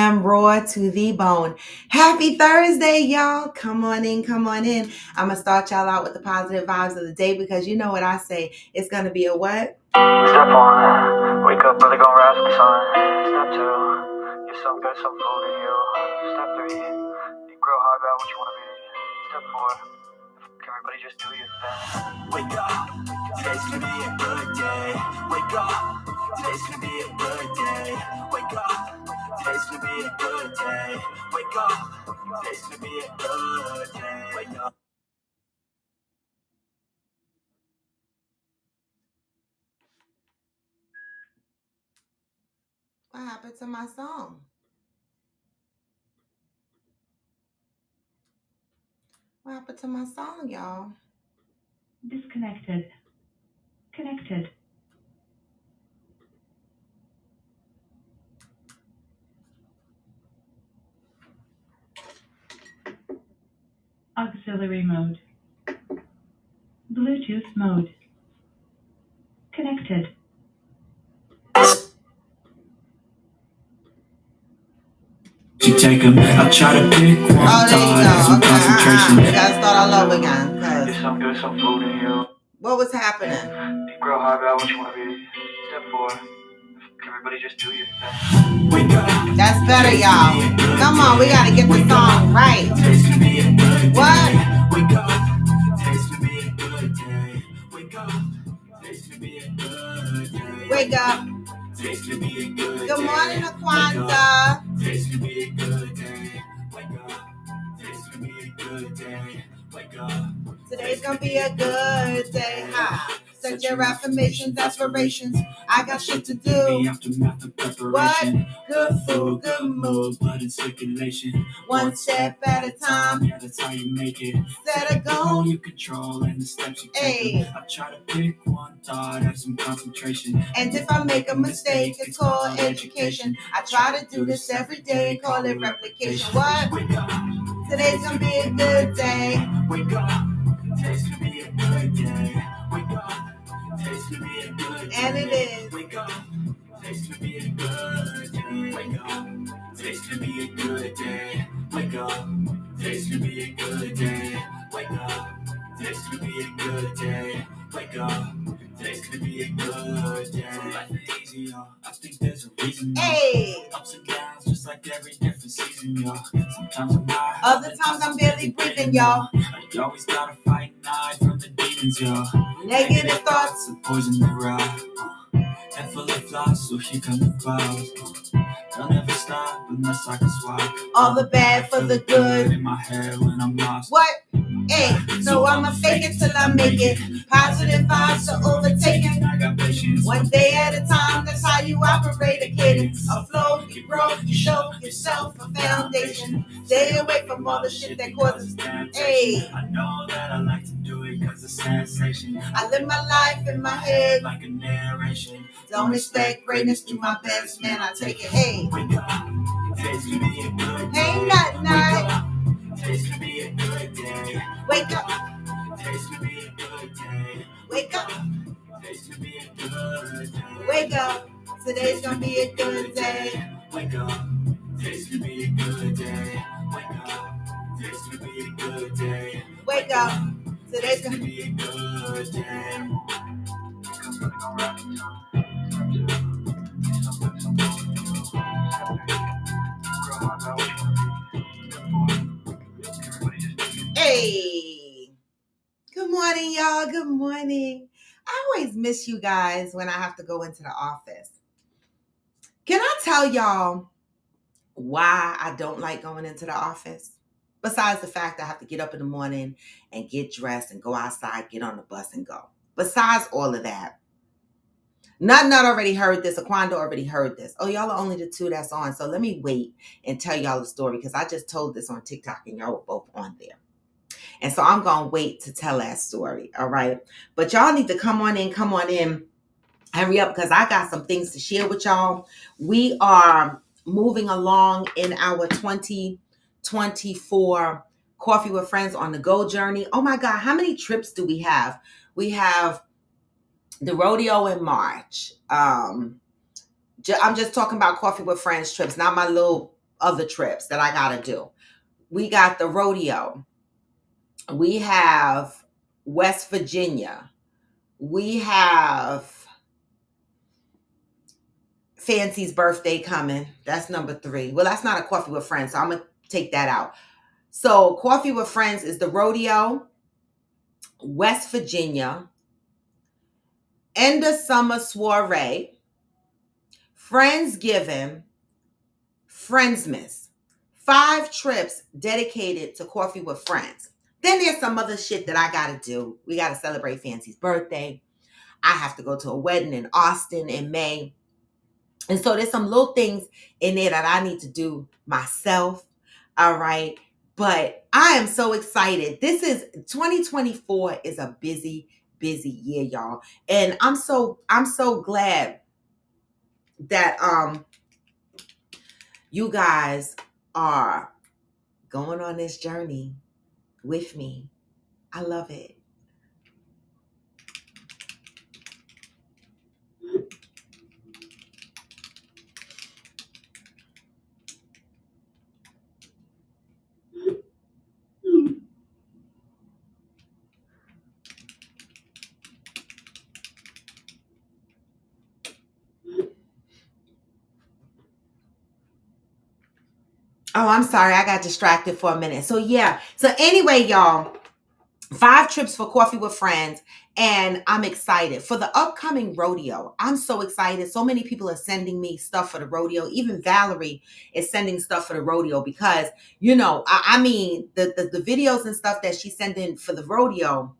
am raw to the bone. Happy Thursday, y'all. Come on in, come on in. I'm going to start y'all out with the positive vibes of the day because you know what I say. It's going to be a what? Step one, wake up early, gonna rise with the sun. Step two, get some good, some food in you. Step three, think real hard about what you wanna be. Step four, can everybody just do your thing? Wake up, today's gonna be a good day. Wake up, today's gonna be a good day. Wake up, today's gonna be a good day. Wake up, today's gonna be a good day. Wake up. What happened to my song? What happened to my song, y'all? Disconnected. Connected. Auxiliary mode. Bluetooth mode. Connected. You take them, I try to pick one Oh, there you thought, some go. concentration. We gotta start all over again. Get some good, some food in you. What was happening? Think real hard about what you wanna be. Step four, can everybody just do your thing? Wake up. That's better, y'all. Come on, we gotta get the song right. What? Wake up. Today's gonna be a good day. Wake up. Today's gonna be a good day. Wake up. Today's gonna be a good day. Good morning, Aquanda. Today's gonna be a good day. Wake up. Today's gonna be a good day. Wake up. Today's gonna be a good day. Ha. Set your affirmations, aspirations. I got shit to do. Aftermath of preparation. What? Good food, good mood. Blood in circulation. One step at a time. Yeah, that's how you make it. Set a goal. You control and the steps you take. Hey. I try to pick one thought, have some concentration. And if I make a mistake, it's called education. I try to do this every day, call it replication. What? Wake up. Today's gonna be a good day. Wake up. Today's gonna be a good day. Wake up. Today's gonna be a good day. And it is. Wake up. Today's gonna be a good day. Wake up. Today's gonna be a good day. Wake up. Today's gonna be a good day. Wake up. Today's gonna be a good day. Wake up. Today's gonna be a good day. Life is easy, y'all. I think there's a reason. Hey. Ups and downs, just like every different season, y'all. Sometimes I'm high. Other times I'm barely breathing, y'all. You always gotta fight and hide from the demons, y'all. Negative thoughts. The poison they ride. And full of flies, so here come the clouds. They'll never stop unless I can swap. All the bad for the good. In my head when I'm lost. What? Hey, so I'ma fake it till I make it. Positive vibes to overtake it. I got patience. One day at a time, that's how you operate a cadence. A flow, you grow, you show yourself a foundation. Stay away from all the shit that causes. Hey, I know that I like to do it cause it's sensation. I live my life in my head. Like a narration. Don't expect greatness, do my best, man, I take it. Hey, Wake up. Today's gonna be a good day. ain't nothing, night. Today's gonna be a good day. Wake up, Today's gonna be a good day. wake up, Today's gonna be a good day. wake up. Today's gonna be a good day. Wake up. Today's gonna be a good day. Wake up. Today's gonna be a good day. Wake up. Today's gonna Be a good day. Hey, good morning, y'all. Good morning. I always miss you guys when I have to go into the office. Can I tell y'all why I don't like going into the office? Besides the fact I have to get up in the morning and get dressed and go outside, get on the bus and go. Besides all of that, Nut already heard this. Aquanda already heard this. Oh, y'all are only the two that's on. So let me wait and tell y'all the story because I just told this on TikTok and y'all were both on there. And so I'm going to wait to tell that story. All right. But y'all need to come on in. Hurry up because I got some things to share with y'all. We are moving along in our 2024 Coffee with Friends on the Go journey. Oh my God. How many trips do we have? We have the rodeo in March. I'm just talking about Coffee with Friends trips, not my little other trips that I got to do. We got the rodeo. We have West Virginia. We have Fancy's birthday coming. That's number 3. Well, that's not a coffee with friends, so I'm going to take that out. So coffee with friends is the rodeo, West Virginia, end of summer soiree, Friendsgiving, Friendsmas. 5 trips dedicated to coffee with friends. Then there's some other shit that I got to do. We got to celebrate Fancy's birthday. I have to go to a wedding in Austin in May. And so there's some little things in there that I need to do myself. All right. But I am so excited. 2024 is a busy, busy year, y'all. And I'm so glad that you guys are going on this journey with me. I love it. Oh, I'm sorry. I got distracted for a minute. So yeah. So anyway, y'all, 5 trips for coffee with friends. And I'm excited for the upcoming rodeo. I'm so excited. So many people are sending me stuff for the rodeo. Even Valerie is sending stuff for the rodeo because, you know, I mean, the videos and stuff that she's sending for the rodeo,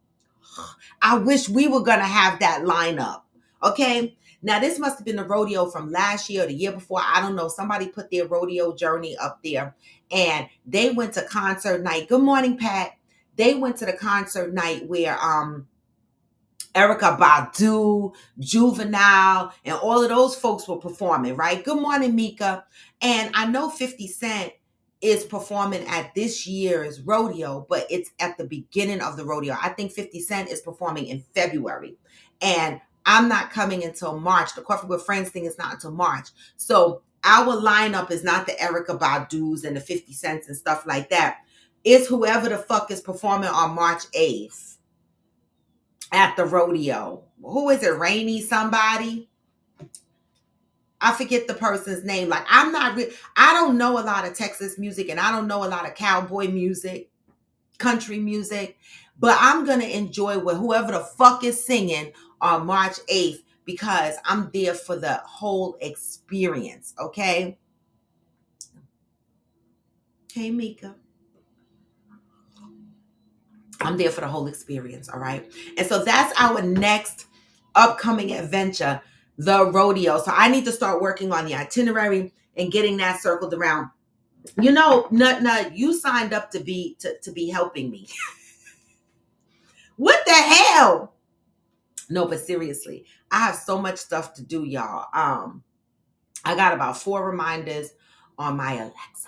I wish we were going to have that lineup. Okay. Now, this must have been the rodeo from last year or the year before. I don't know. Somebody put their rodeo journey up there and they went to concert night. Good morning, Pat. They went to the concert night where Erykah Badu, Juvenile, and all of those folks were performing, right? Good morning, Mika. And I know 50 Cent is performing at this year's rodeo, but it's at the beginning of the rodeo. I think 50 Cent is performing in February. And I'm not coming until March. The Coffee with Friends thing is not until March. So our lineup is not the Erykah Badu's and the 50 Cents and stuff like that. It's whoever the fuck is performing on March 8th. At the rodeo. Who is it? Rainy somebody? I forget the person's name. Like, I don't know a lot of Texas music and I don't know a lot of cowboy music, country music, but I'm going to enjoy what whoever the fuck is singing on March 8th because I'm there for the whole experience. Okay. Hey, Mika. I'm there for the whole experience, all right? And so that's our next upcoming adventure, the rodeo. So I need to start working on the itinerary and getting that circled around. You know, Nut, you signed up to be helping me. What the hell? No, but seriously, I have so much stuff to do, y'all. I got about 4 reminders on my Alexa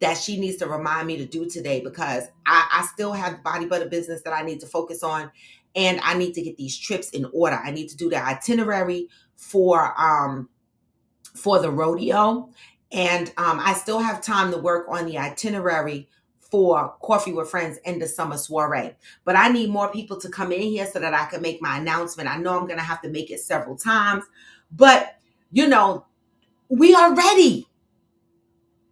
that she needs to remind me to do today because I still have body butter business that I need to focus on and I need to get these trips in order. I need to do the itinerary for the rodeo and I still have time to work on the itinerary for Coffee with Friends in the summer soiree. But I need more people to come in here so that I can make my announcement. I know I'm going to have to make it several times, but you know, we are ready.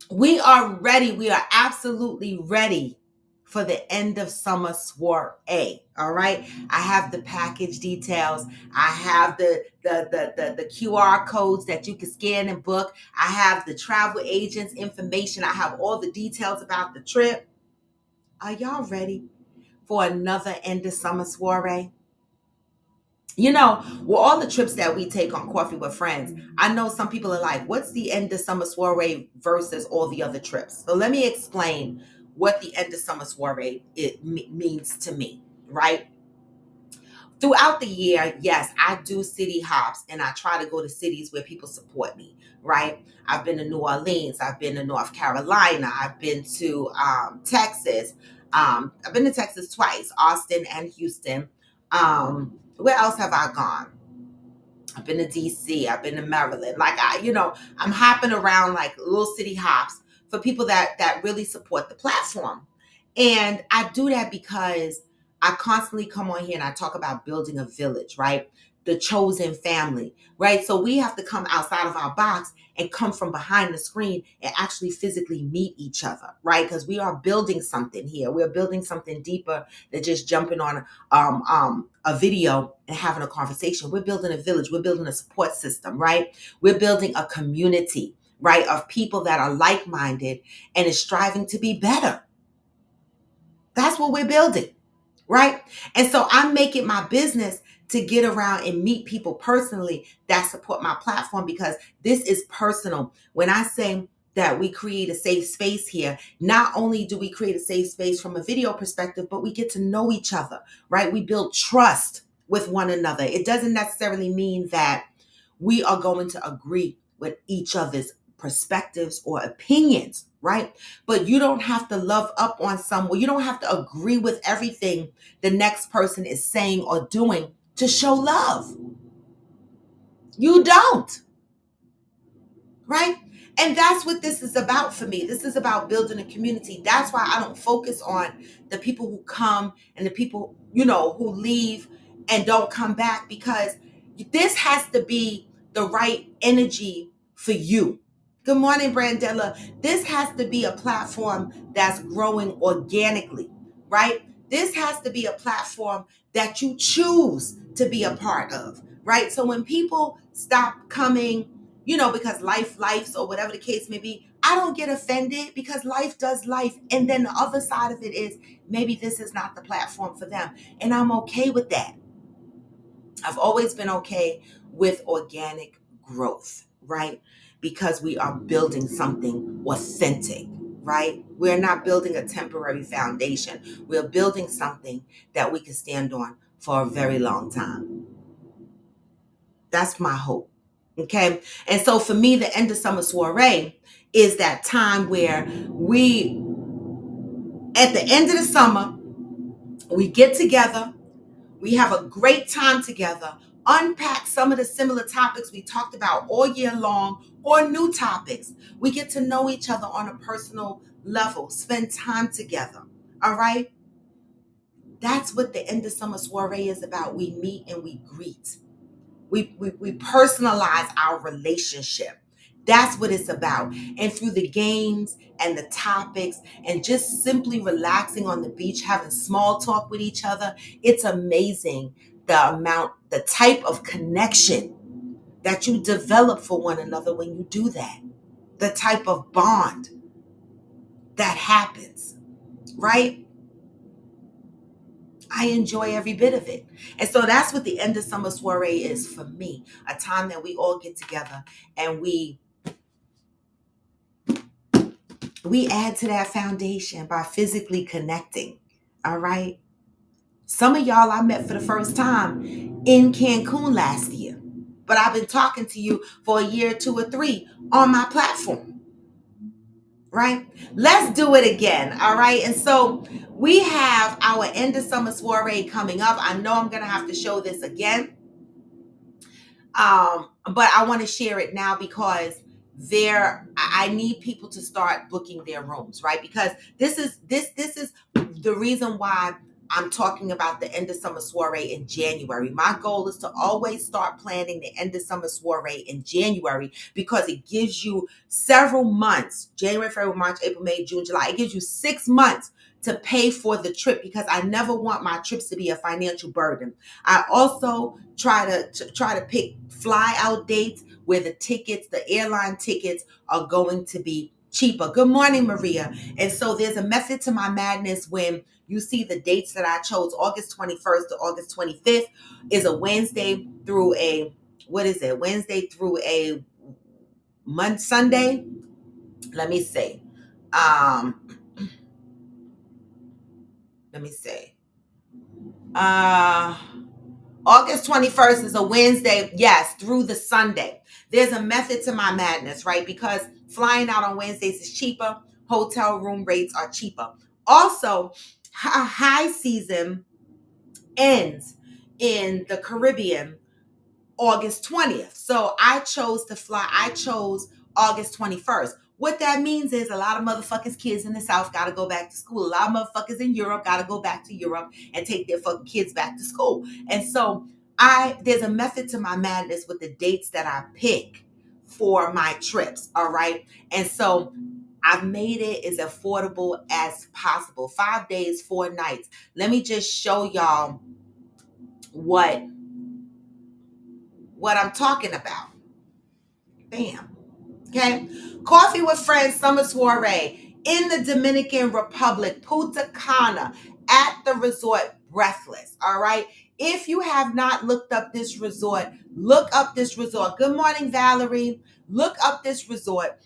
We are ready. We are absolutely ready for the end of summer soiree. All right. I have the package details. I have the QR codes that you can scan and book. I have the travel agent's information. I have all the details about the trip. Are y'all ready for another end of summer soiree? You know, with all the trips that we take on Coffee with Friends, I know some people are like, what's the end of summer soiree versus all the other trips? So let me explain what the end of summer soiree means to me, right? Throughout the year, yes, I do city hops and I try to go to cities where people support me, right? I've been to New Orleans. I've been to North Carolina. I've been to Texas. I've been to Texas twice, Austin and Houston. Where else have I gone? I've been to DC. I've been to Maryland. Like I'm hopping around like little city hops for people that really support the platform. And I do that because I constantly come on here and I talk about building a village, right? The chosen family, right? So we have to come outside of our box and come from behind the screen and actually physically meet each other, right? Because we are building something here. We're building something deeper than just jumping on a video and having a conversation. We're building a village. We're building a support system, right? We're building a community, right, of people that are like-minded and is striving to be better. That's what we're building, right? And so I'm making my business to get around and meet people personally that support my platform, because this is personal. When I say that we create a safe space here, not only do we create a safe space from a video perspective, but we get to know each other, right? We build trust with one another. It doesn't necessarily mean that we are going to agree with each other's perspectives or opinions, right? But you don't have to love up on someone. You don't have to agree with everything the next person is saying or doing to show love. You don't, right? And that's what this is about for me. This is about building a community. That's why I don't focus on the people who come and the people, who leave and don't come back, because this has to be the right energy for you. Good morning, Brandella. This has to be a platform that's growing organically, right? This has to be a platform that you choose to be a part of, right? So when people stop coming, because life's or whatever the case may be, I don't get offended, because life does life. And then the other side of it is maybe this is not the platform for them. And I'm okay with that. I've always been okay with organic growth, right? Because we are building something authentic, right? We're not building a temporary foundation. We're building something that we can stand on for a very long time. That's my hope. Okay. And so for me, the end of summer soiree is that time where we, at the end of the summer, we get together, we have a great time together, unpack some of the similar topics we talked about all year long, or new topics. We get to know each other on a personal level, spend time together. All right. That's what the end of summer soiree is about. We meet and we greet. We personalize our relationship. That's what it's about. And through the games and the topics and just simply relaxing on the beach, having small talk with each other, it's amazing the type of connection that you develop for one another when you do that. The type of bond that happens, right? I enjoy every bit of it. And so that's what the end of summer soiree is for me. A time that we all get together and we add to that foundation by physically connecting. All right. Some of y'all I met for the first time in Cancun last year, but I've been talking to you for a year, 2 or 3 on my platform. Right? Let's do it again. All right. And so we have our end of summer soiree coming up. I know I'm going to have to show this again. But I want to share it now because I need people to start booking their rooms, right? Because this is the reason why I'm talking about the end of summer soiree in January. My goal is to always start planning the end of summer soiree in January, because it gives you several months, January, February, March, April, May, June, July. It gives you 6 months to pay for the trip, because I never want my trips to be a financial burden. I also try to pick fly out dates where the airline tickets are going to be cheaper. Good morning, Maria. And so there's a method to my madness. When you see the dates that I chose, August 21st to August 25th is a Wednesday through a, Wednesday through a Sunday. Let me see. August 21st is a Wednesday, yes, through the Sunday. There's a method to my madness, right? Because flying out on Wednesdays is cheaper. Hotel room rates are cheaper. Also, high season ends in the Caribbean August 20th. So I chose August 21st. What that means is a lot of motherfuckers kids in the South got to go back to school. A lot of motherfuckers in Europe got to go back to Europe and take their fucking kids back to school. And so there's a method to my madness with the dates that I pick for my trips. All right. And so I've made it as affordable as possible. 5 days, 4 nights. Let me just show y'all what I'm talking about. Bam. Okay. Coffee with Friends Summer Soiree in the Dominican Republic, Punta Cana, at the resort Breathless. All right. If you have not looked up this resort, look up this resort. Good morning, Valerie. Look up this resort.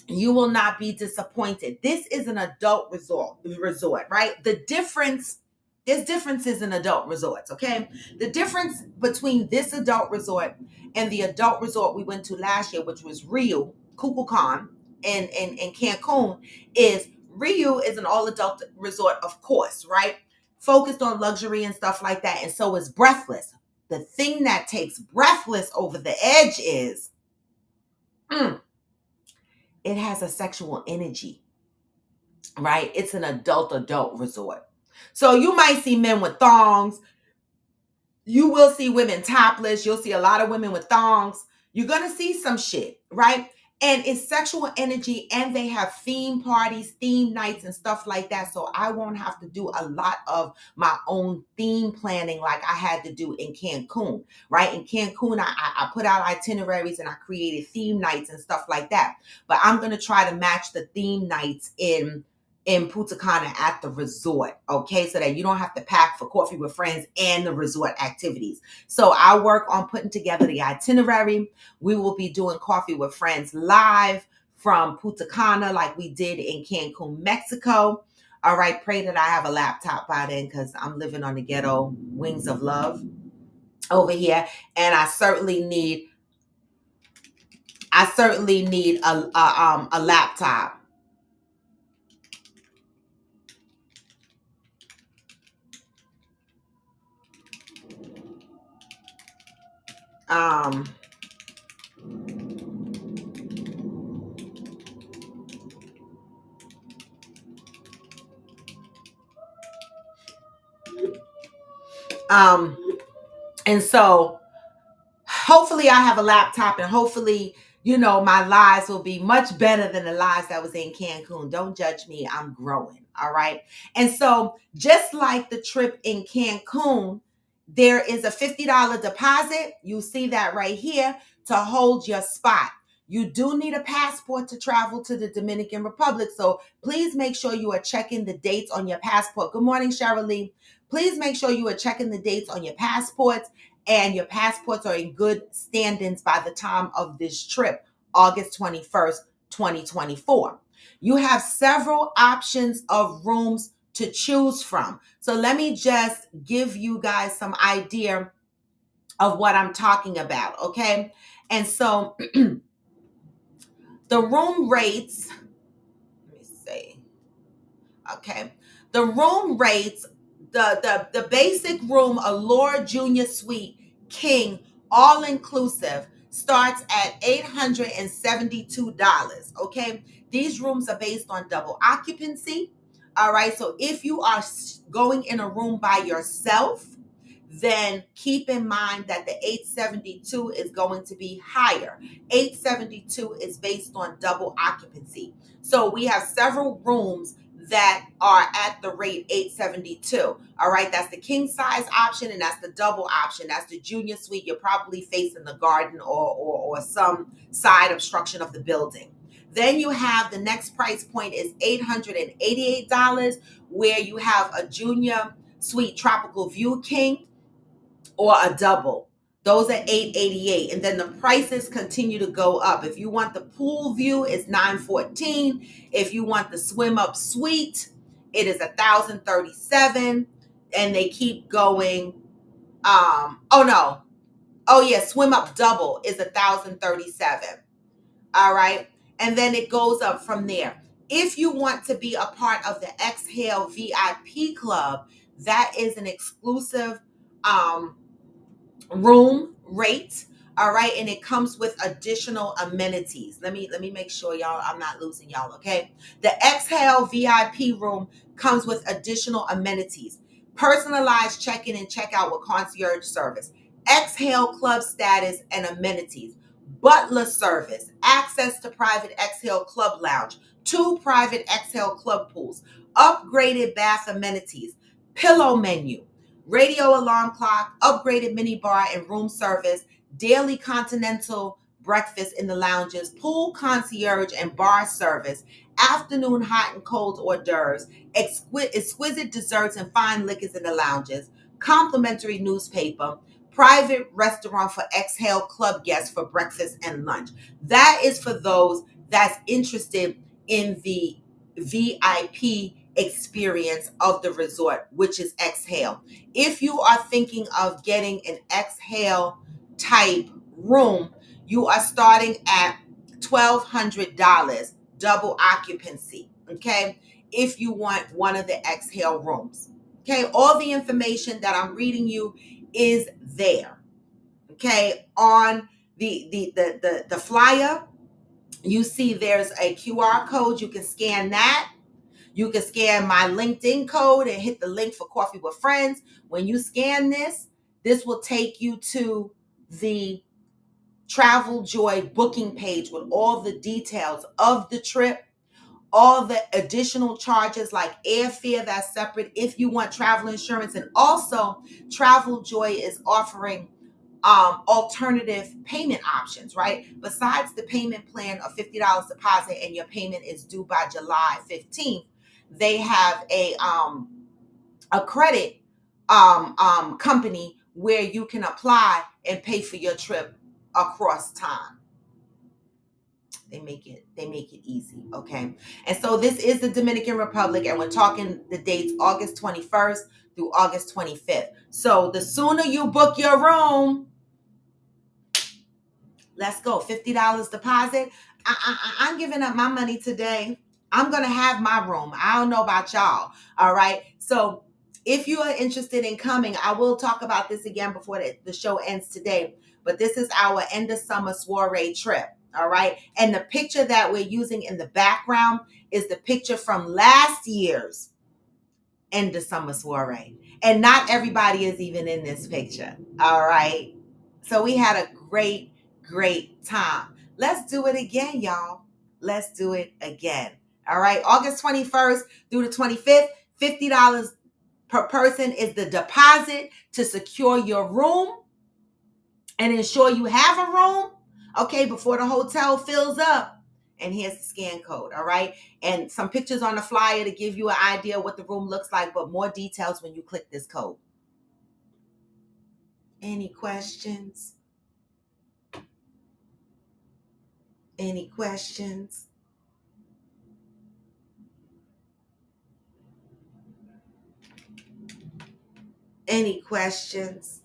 You will not be disappointed. This is an adult resort, right? There's differences in adult resorts, okay? The difference between this adult resort and the adult resort we went to last year, which was Rio, Cuculcán, in Cancun, is Rio is an all-adult resort, of course, right? Focused on luxury and stuff like that, and so is Breathless. The thing that takes Breathless over the edge is it has a sexual energy, right? It's an adult resort. So you might see men with thongs. You will see women topless. You'll see a lot of women with thongs. You're going to see some shit, right? And it's sexual energy, and they have theme parties, theme nights, and stuff like that. So I won't have to do a lot of my own theme planning like I had to do in Cancun, right? In Cancun, I put out itineraries and I created theme nights and stuff like that. But I'm going to try to match the theme nights in Punta Cana at the resort, okay? So that you don't have to pack for Coffee with Friends and the resort activities. So I work on putting together the itinerary. We will be doing Coffee with Friends live from Punta Cana like we did in Cancun, Mexico. All right, pray that I have a laptop by then because I'm living on the ghetto wings of love over here. And I certainly need a laptop. And so hopefully I have a laptop, and hopefully, my lives will be much better than the lives that was in Cancun. Don't judge me. I'm growing. All right. And so just like the trip in Cancun, there is a $50 deposit. You see that right here to hold your spot. You do need a passport to travel to the Dominican Republic. So please make sure you are checking the dates on your passport. Good morning, Cheryl Lee. Please make sure you are checking the dates on your passports, and your passports are in good standings by the time of this trip, August 21st, 2024. You have several options of rooms to choose from. So let me just give you guys some idea of what I'm talking about, okay? And so the room rates, let me see. Okay. The room rates, the basic room, Allure Junior Suite King, all inclusive, starts at $872. Okay. These rooms are based on double occupancy. All right. So if you are going in a room by yourself, then keep in mind that the 872 is going to be higher. 872 is based on double occupancy. So we have several rooms that are at the rate 872. All right, that's the king size option, and that's the double option. That's the junior suite. You're probably facing the garden or some side obstruction of the building. Then you have the next price point is $888, where you have a junior suite tropical view king or a double. Those are $888, and then the prices continue to go up. If you want the pool view, it's $914. If you want the swim up suite, it is $1,037, and they keep going. Swim up double is $1,037. All right, and then it goes up from there. If you want to be a part of the Exhale VIP Club, that is an exclusive room rate. All right, and it comes with additional amenities. Let me make sure y'all, I'm not losing y'all, okay? The Exhale VIP room comes with additional amenities. Personalized check-in and check-out with concierge service. Exhale club status and amenities. Butler service. Access to private Exhale club lounge. 2 private Exhale club pools. Upgraded bath amenities. Pillow menu. Radio alarm clock. Upgraded mini bar and room service. Daily continental breakfast in the lounges, pool concierge and bar service, afternoon hot and cold hors d'oeuvres, exquisite desserts and fine liquors in the lounges, complimentary newspaper, private restaurant for Exhale club guests for breakfast and lunch. That is for those that's interested in the VIP experience of the resort, which is Exhale. If you are thinking of getting an Exhale type room, you are starting at $1,200 double occupancy, okay, if you want one of the Exhale rooms. Okay, all the information that I'm reading you is there, okay, on the flyer. You see there's a QR code. You can scan that. You can scan my LinkedIn code and hit the link for Coffee with Friends. When you scan this will take you to the Travel Joy booking page with all the details of the trip, all the additional charges like airfare that's separate if you want travel insurance. And also Travel Joy is offering alternative payment options, right? Besides the payment plan of $50 deposit and your payment is due by July 15th, they have a credit company where you can apply and pay for your trip across time. They make it easy, okay? And so this is the Dominican Republic, and we're talking the dates August 21st through August 25th. So the sooner you book your room, let's go. $50 deposit. I'm giving up my money today. I'm going to have my room. I don't know about y'all. All right. So if you are interested in coming, I will talk about this again before the show ends today. But this is our end of summer soiree trip. All right. And the picture that we're using in the background is the picture from last year's end of summer soiree. And not everybody is even in this picture. All right. So we had a great time. Let's do it again, y'all. Let's do it again. All right. August 21st through the 25th, $50 per person is the deposit to secure your room and ensure you have a room, okay, before the hotel fills up. And here's the scan code, all right? And some pictures on the flyer to give you an idea what the room looks like, but more details when you click this code. Any questions? Any questions? Any questions?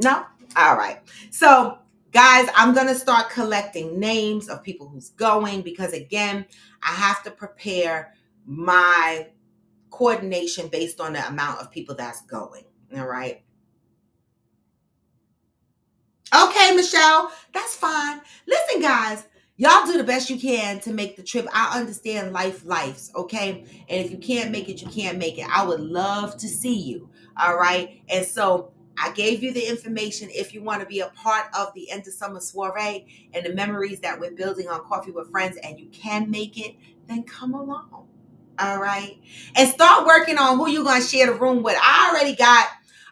No? All right. So, guys, I'm going to start collecting names of people who's going because, again, I have to prepare my coordination based on the amount of people that's going. All right. Okay, Michelle, that's fine. Listen, guys, y'all do the best you can to make the trip. I understand life's, okay? And if you can't make it, you can't make it. I would love to see you, all right? And so I gave you the information. If you want to be a part of the end of summer soiree and the memories that we're building on Coffee with Friends, and you can make it, then come along, all right? And start working on who you're going to share the room with. I already got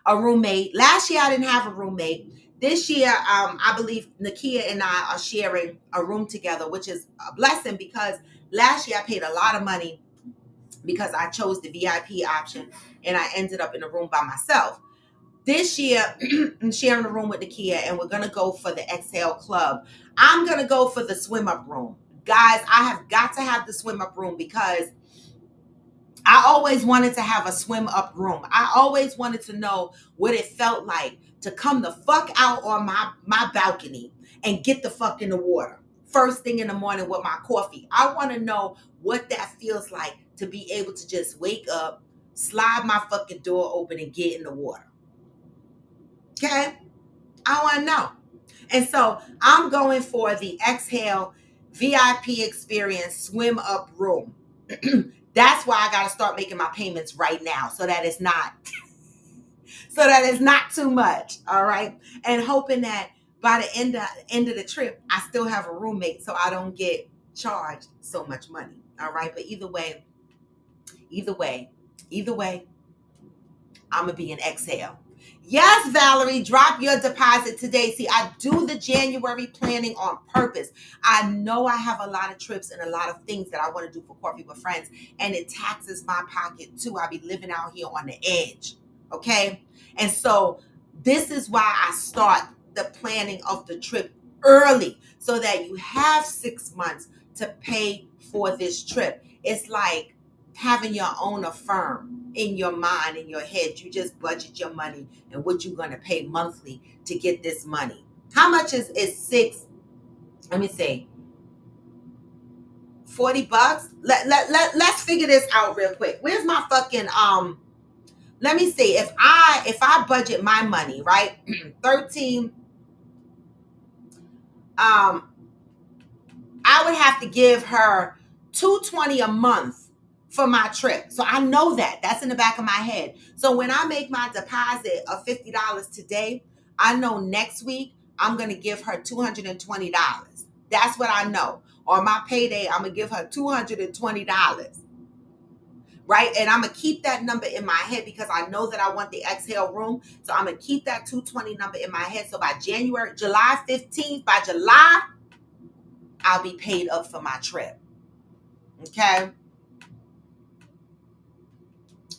a roommate. Last year, I didn't have a roommate. This year, I believe Nakia and I are sharing a room together, which is a blessing because last year I paid a lot of money because I chose the VIP option and I ended up in a room by myself. This year, I'm sharing a room with Nakia and we're going to go for the Exhale Club. I'm going to go for the swim up room. Guys, I have got to have the swim up room because I always wanted to have a swim up room. I always wanted to know what it felt like to come the fuck out on my balcony and get the fuck in the water. First thing in the morning with my coffee. I want to know what that feels like to be able to just wake up, slide my fucking door open and get in the water. Okay? I want to know. And so I'm going for the Exhale VIP experience swim up room. That's why I got to start making my payments right now so that it's not too much. All right. And hoping that by the end of the trip, I still have a roommate so I don't get charged so much money. All right. But either way, I'm going to be in Exhale. Yes, Valerie, drop your deposit today. See, I do the January planning on purpose. I know I have a lot of trips and a lot of things that I want to do for Coffee with Friends, and it taxes my pocket too. I be living out here on the edge, okay? And so this is why I start the planning of the trip early so that you have 6 months to pay for this trip. It's like having your own firm in your mind, in your head. You just budget your money and what you're going to pay monthly to get this money. How much is six? Let me see. $40. Let's figure this out real quick. Where's my fucking let me see. If I budget my money, right? 13 I would have to give her $220 a month for my trip. So I know that's in the back of my head. So when I make my deposit of $50 today, I know next week I'm going to give her $220. That's what I know. On my payday, I'm going to give her $220. Right? And I'm going to keep that number in my head because I know that I want the Exhale room. So I'm going to keep that 220 number in my head. So by July 15th, by July, I'll be paid up for my trip. Okay?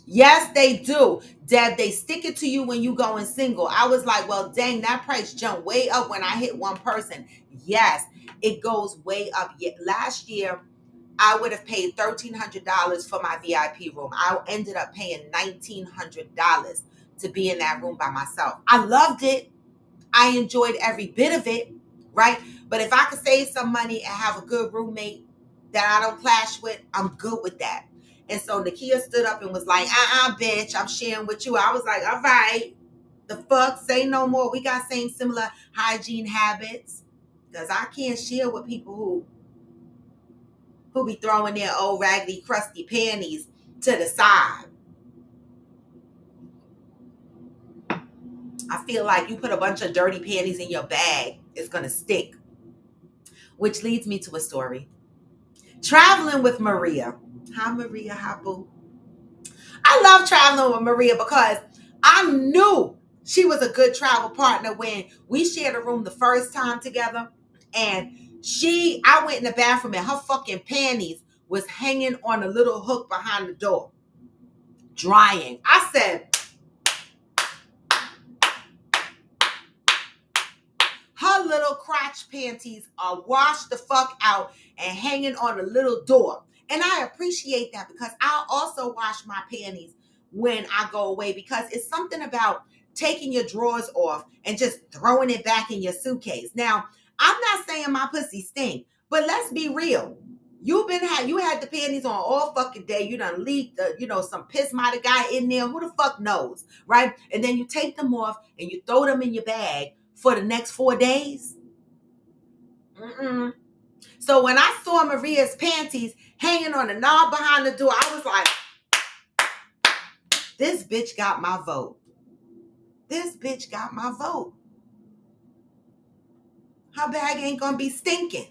Yes, they do. Deb, they stick it to you when you going single. I was like, well, dang, that price jumped way up when I hit one person. Yes, it goes way up. Last year, I would have paid $1,300 for my VIP room. I ended up paying $1,900 to be in that room by myself. I loved it. I enjoyed every bit of it, right? But if I could save some money and have a good roommate that I don't clash with, I'm good with that. And so Nakia stood up and was like, bitch, I'm sharing with you. I was like, all right, the fuck, say no more. We got similar hygiene habits because I can't share with people who be throwing their old raggedy, crusty panties to the side. I feel like you put a bunch of dirty panties in your bag, it's going to stick. Which leads me to a story. Traveling with Maria. Hi, Maria. Hi, boo. I love traveling with Maria because I knew she was a good travel partner when we shared a room the first time together. And I went in the bathroom and her fucking panties was hanging on a little hook behind the door, drying. I said, her little crotch panties are washed the fuck out and hanging on a little door. And I appreciate that because I also wash my panties when I go away because it's something about taking your drawers off and just throwing it back in your suitcase. Now, I'm not saying my pussy stink, but let's be real. You had the panties on all fucking day. You done leaked, some piss might have got in there. Who the fuck knows, right? And then you take them off and you throw them in your bag for the next 4 days. So when I saw Maria's panties hanging on the knob behind the door, I was like, this bitch got my vote. This bitch got my vote. Her bag ain't gonna be stinking.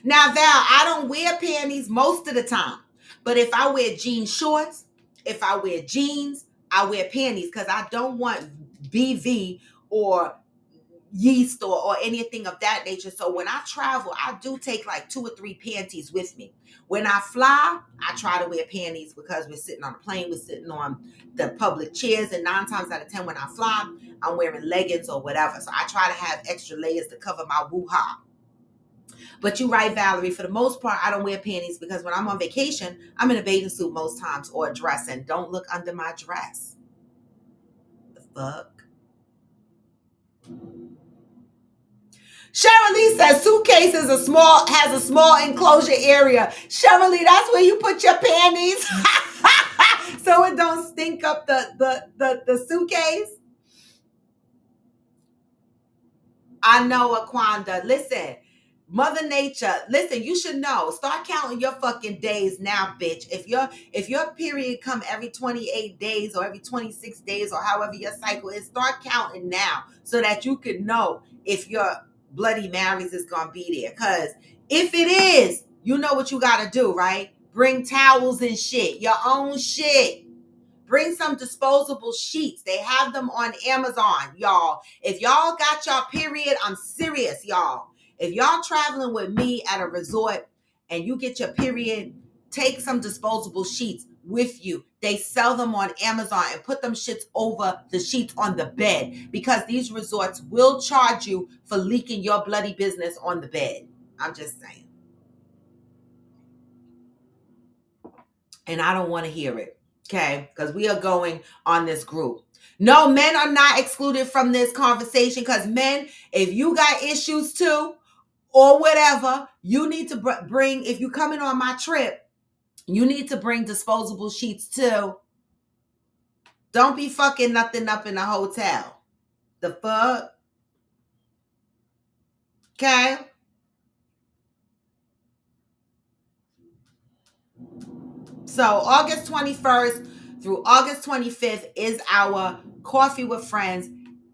Now, Val, I don't wear panties most of the time. But if I wear jean shorts, if I wear jeans, I wear panties because I don't want BV or yeast or anything of that nature. So when I travel, I do take like 2 or 3 panties with me. When I fly, I try to wear panties because we're sitting on a plane, we're sitting on the public chairs, and 9 times out of 10 when I fly, I'm wearing leggings or whatever. So I try to have extra layers to cover my woo-ha. But you're right, Valerie, for the most part, I don't wear panties because when I'm on vacation, I'm in a bathing suit most times or a dress, and don't look under my dress. The fuck? Cheryl Lee says suitcase has a small enclosure area. Cheryl Lee, that's where you put your panties so it don't stink up the suitcase. I know, Aquanda. Listen, Mother Nature, listen, you should know. Start counting your fucking days now, bitch. If your period come every 28 days or every 26 days or however your cycle is, start counting now so that you could know if your Bloody Marys is gonna be there. Cause if it is, you know what you gotta do, right? Bring towels and shit, your own shit. Bring some disposable sheets. They have them on Amazon, y'all. If y'all got y'all period, I'm serious, y'all. If y'all traveling with me at a resort and you get your period, take some disposable sheets with you. They sell them on Amazon and put them shits over the sheets on the bed because these resorts will charge you for leaking your bloody business on the bed. I'm just saying. And I don't want to hear it. Okay, because we are going on this group. No, men are not excluded from this conversation because men, if you got issues too or whatever, you need to bring, if you coming on my trip, you need to bring disposable sheets too. Don't be fucking nothing up in a hotel. The fuck? Okay? So August 21st through August 25th is our Coffee with Friends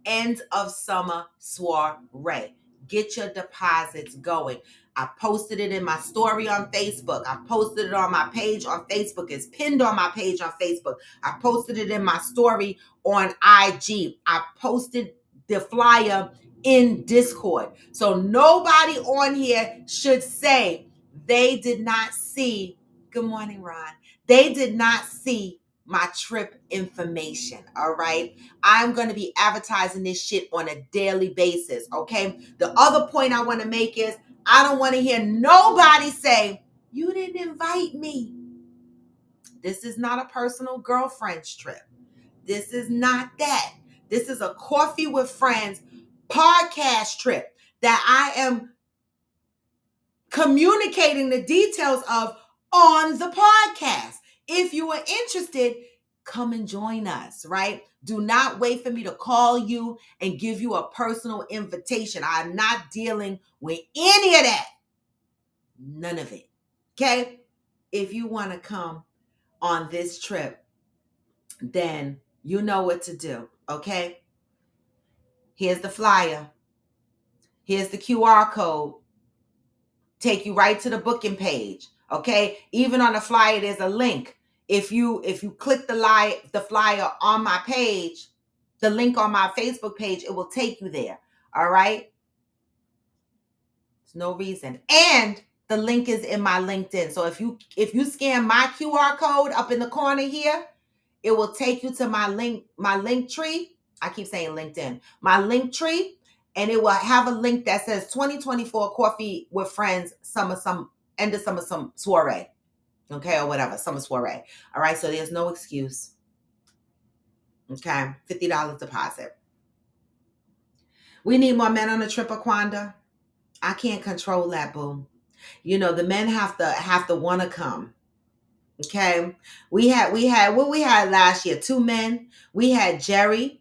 end of summer soiree. Get your deposits going. I posted it in my story on Facebook. I posted it on my page on Facebook. It's pinned on my page on Facebook. I posted it in my story on IG. I posted the flyer in Discord. So nobody on here should say they did not see. Good morning, Ron. They did not see my trip information, all right? I'm going to be advertising this shit on a daily basis, okay? The other point I want to make is I don't want to hear nobody say, you didn't invite me. This is not a personal girlfriend's trip. This is not that. This is a Coffee with Friends podcast trip that I am communicating the details of on the podcast. If you are interested, come and join us, right? Do not wait for me to call you and give you a personal invitation. I'm not dealing with any of that. None of it. Okay? If you want to come on this trip, then you know what to do. Okay? Here's the flyer. Here's the QR code. Take you right to the booking page. Okay? Even on the flyer, there's a link. If you click the flyer on my page, the link on my Facebook page, it will take you there. All right? There's no reason. And the link is in my LinkedIn. So if you scan my QR code up in the corner here, it will take you to my link tree. I keep saying LinkedIn. My link tree, and it will have a link that says 2024 Coffee with Friends end of summer soiree. Okay, or whatever, summer soiree. All right, so there's no excuse. Okay, $50 deposit. We need more men on the trip, Aquanda. I can't control that, boo. You know, the men have to want to come. Okay, we had what we had last year. 2 men. We had Jerry,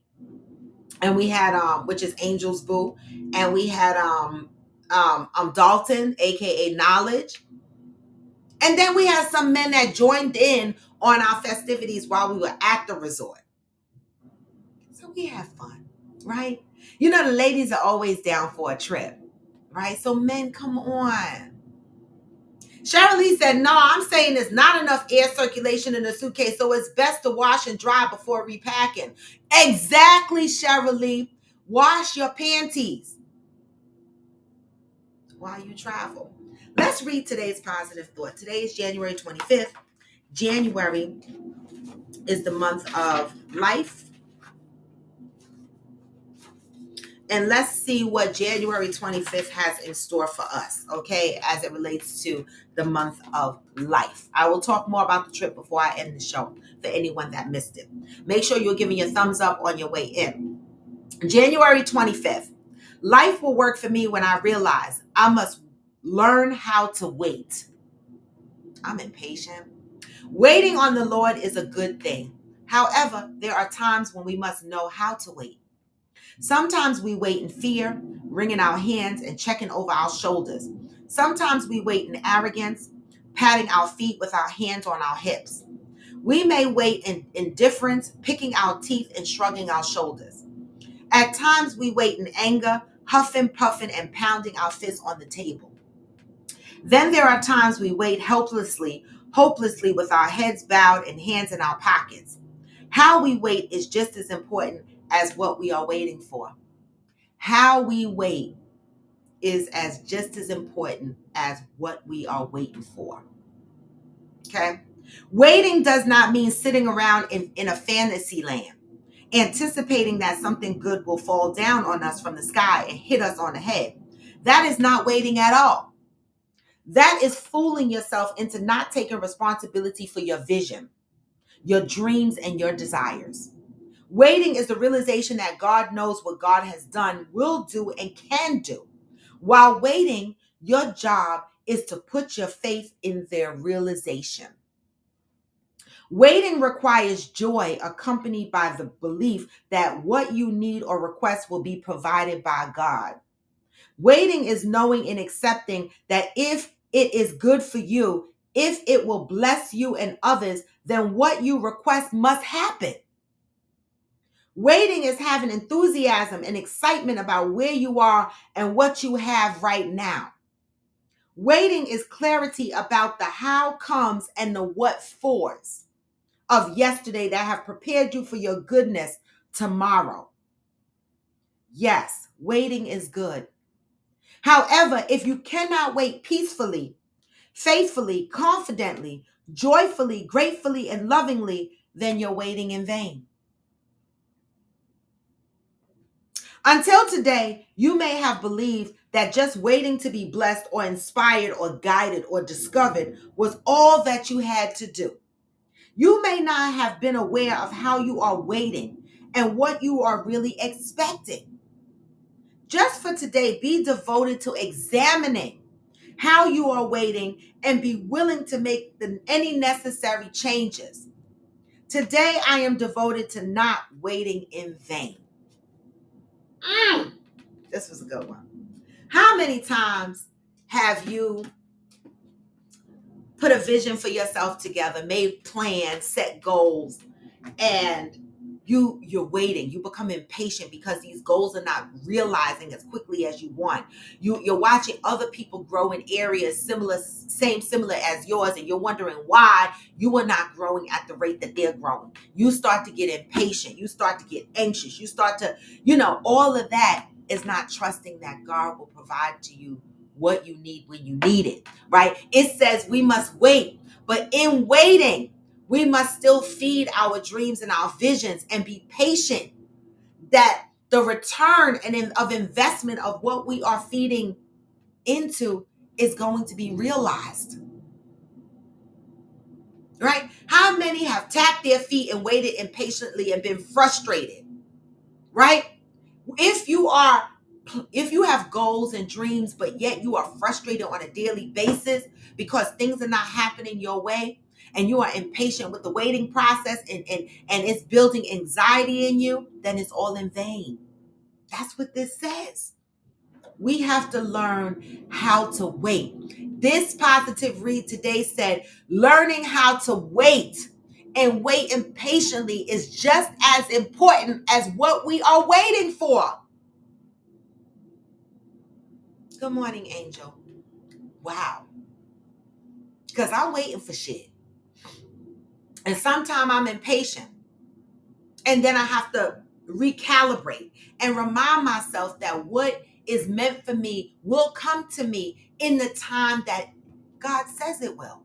and we had which is Angel's boo, and we had Dalton, aka Knowledge, and then we had some men that joined in on our festivities while we were at the resort. So we had fun, right? You know, the ladies are always down for a trip, right? So men, come on. Cheryl Lee said, no, I'm saying there's not enough air circulation in the suitcase, so it's best to wash and dry before repacking. Exactly, Cheryl Lee. Wash your panties while you travel. Let's read today's positive thought. Today is January 25th. January is the month of life. And let's see what January 25th has in store for us, okay, as it relates to the month of life. I will talk more about the trip before I end the show for anyone that missed it. Make sure you're giving your thumbs up on your way in. January 25th. Life will work for me when I realize I must learn how to wait. I'm impatient. Waiting on the Lord is a good thing. However, there are times when we must know how to wait. Sometimes we wait in fear, wringing our hands and checking over our shoulders. Sometimes we wait in arrogance, patting our feet with our hands on our hips. We may wait in indifference, picking our teeth and shrugging our shoulders. At times we wait in anger, huffing, puffing, and pounding our fists on the table. Then there are times we wait helplessly, hopelessly with our heads bowed and hands in our pockets. How we wait is just as important as what we are waiting for. How we wait is just as important as what we are waiting for. Okay? Waiting does not mean sitting around in a fantasy land, anticipating that something good will fall down on us from the sky and hit us on the head. That is not waiting at all. That is fooling yourself into not taking responsibility for your vision, your dreams, and your desires. Waiting is the realization that God knows what God has done, will do, and can do. While waiting, your job is to put your faith in their realization. Waiting requires joy accompanied by the belief that what you need or request will be provided by God. Waiting is knowing and accepting that if it is good for you, if it will bless you and others, then what you request must happen. Waiting is having enthusiasm and excitement about where you are and what you have right now. Waiting is clarity about the how comes and the what fors of yesterday that have prepared you for your goodness tomorrow. Yes, waiting is good. However, if you cannot wait peacefully, faithfully, confidently, joyfully, gratefully, and lovingly, then you're waiting in vain. Until today, you may have believed that just waiting to be blessed or inspired or guided or discovered was all that you had to do. You may not have been aware of how you are waiting and what you are really expecting. Just for today, be devoted to examining how you are waiting and be willing to make any necessary changes. Today, I am devoted to not waiting in vain. This was a good one. How many times have you put a vision for yourself together, made plans, set goals, and you're waiting, you become impatient because these goals are not realizing as quickly as you want. You're watching other people grow in areas similar as yours, and you're wondering why you are not growing at the rate that they're growing. You start to get impatient, you start to get anxious, you start to, all of that is not trusting that God will provide to you what you need when you need it, right? It says we must wait, but in waiting, we must still feed our dreams and our visions and be patient that the return of investment of what we are feeding into is going to be realized. Right? How many have tapped their feet and waited impatiently and been frustrated? Right? If you have goals and dreams, but yet you are frustrated on a daily basis because things are not happening your way, and you are impatient with the waiting process and it's building anxiety in you, then it's all in vain. That's what this says. We have to learn how to wait. This positive read today said, learning how to wait and wait impatiently is just as important as what we are waiting for. Good morning, Angel. Wow. Because I'm waiting for shit. And sometimes I'm impatient. And then I have to recalibrate and remind myself that what is meant for me will come to me in the time that God says it will.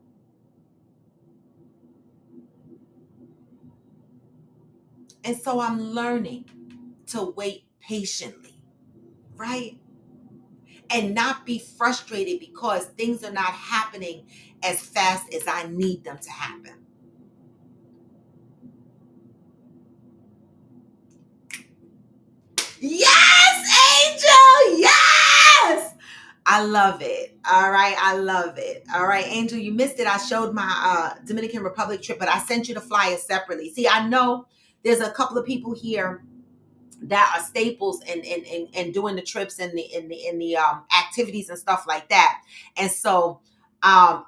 And so I'm learning to wait patiently, right? And not be frustrated because things are not happening as fast as I need them to happen. Yes, Angel. Yes. I love it. All right. I love it. All right, Angel, you missed it. I showed my Dominican Republic trip, but I sent you the flyer separately. See, I know there's a couple of people here that are staples and doing the trips and the activities and stuff like that. And so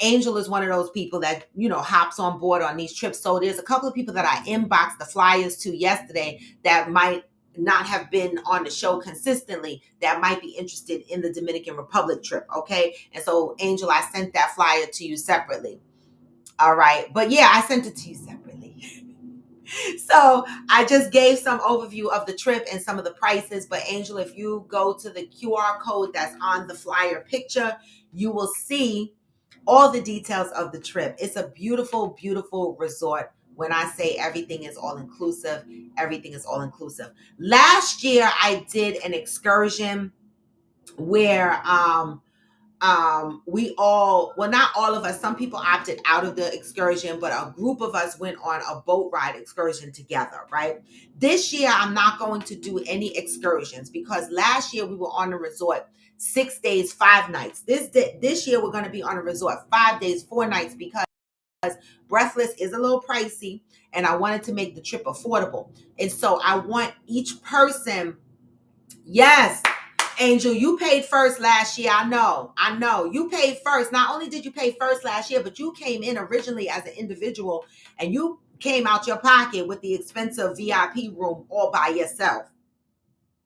Angel is one of those people that, you know, hops on board on these trips. So there's a couple of people that I inboxed the flyers to yesterday that might not have been on the show consistently, that might be interested in the Dominican Republic trip. Okay. And so Angel, I sent that flyer to you separately. All right. But yeah, I sent it to you separately. So I just gave some overview of the trip and some of the prices. But Angel, if you go to the QR code that's on the flyer picture, you will see all the details of the trip. It's a beautiful, beautiful resort. When I say everything is all inclusive, everything is all inclusive. Last year I did an excursion where we all, well, not all of us, some people opted out of the excursion, but a group of us went on a boat ride excursion together, right? This year I'm not going to do any excursions because last year we were on the resort 6 days 5 nights. This year we're going to be on a resort 5 days 4 nights because Breathless is a little pricey and I wanted to make the trip affordable. And so I want each person, yes, Angel, you paid first last year. I know. You paid first. Not only did you pay first last year, but you came in originally as an individual and you came out your pocket with the expensive VIP room all by yourself.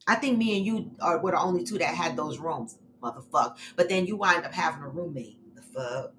I think me and you were the only two that had those rooms, motherfucker. But then you wind up having a roommate. The fuck?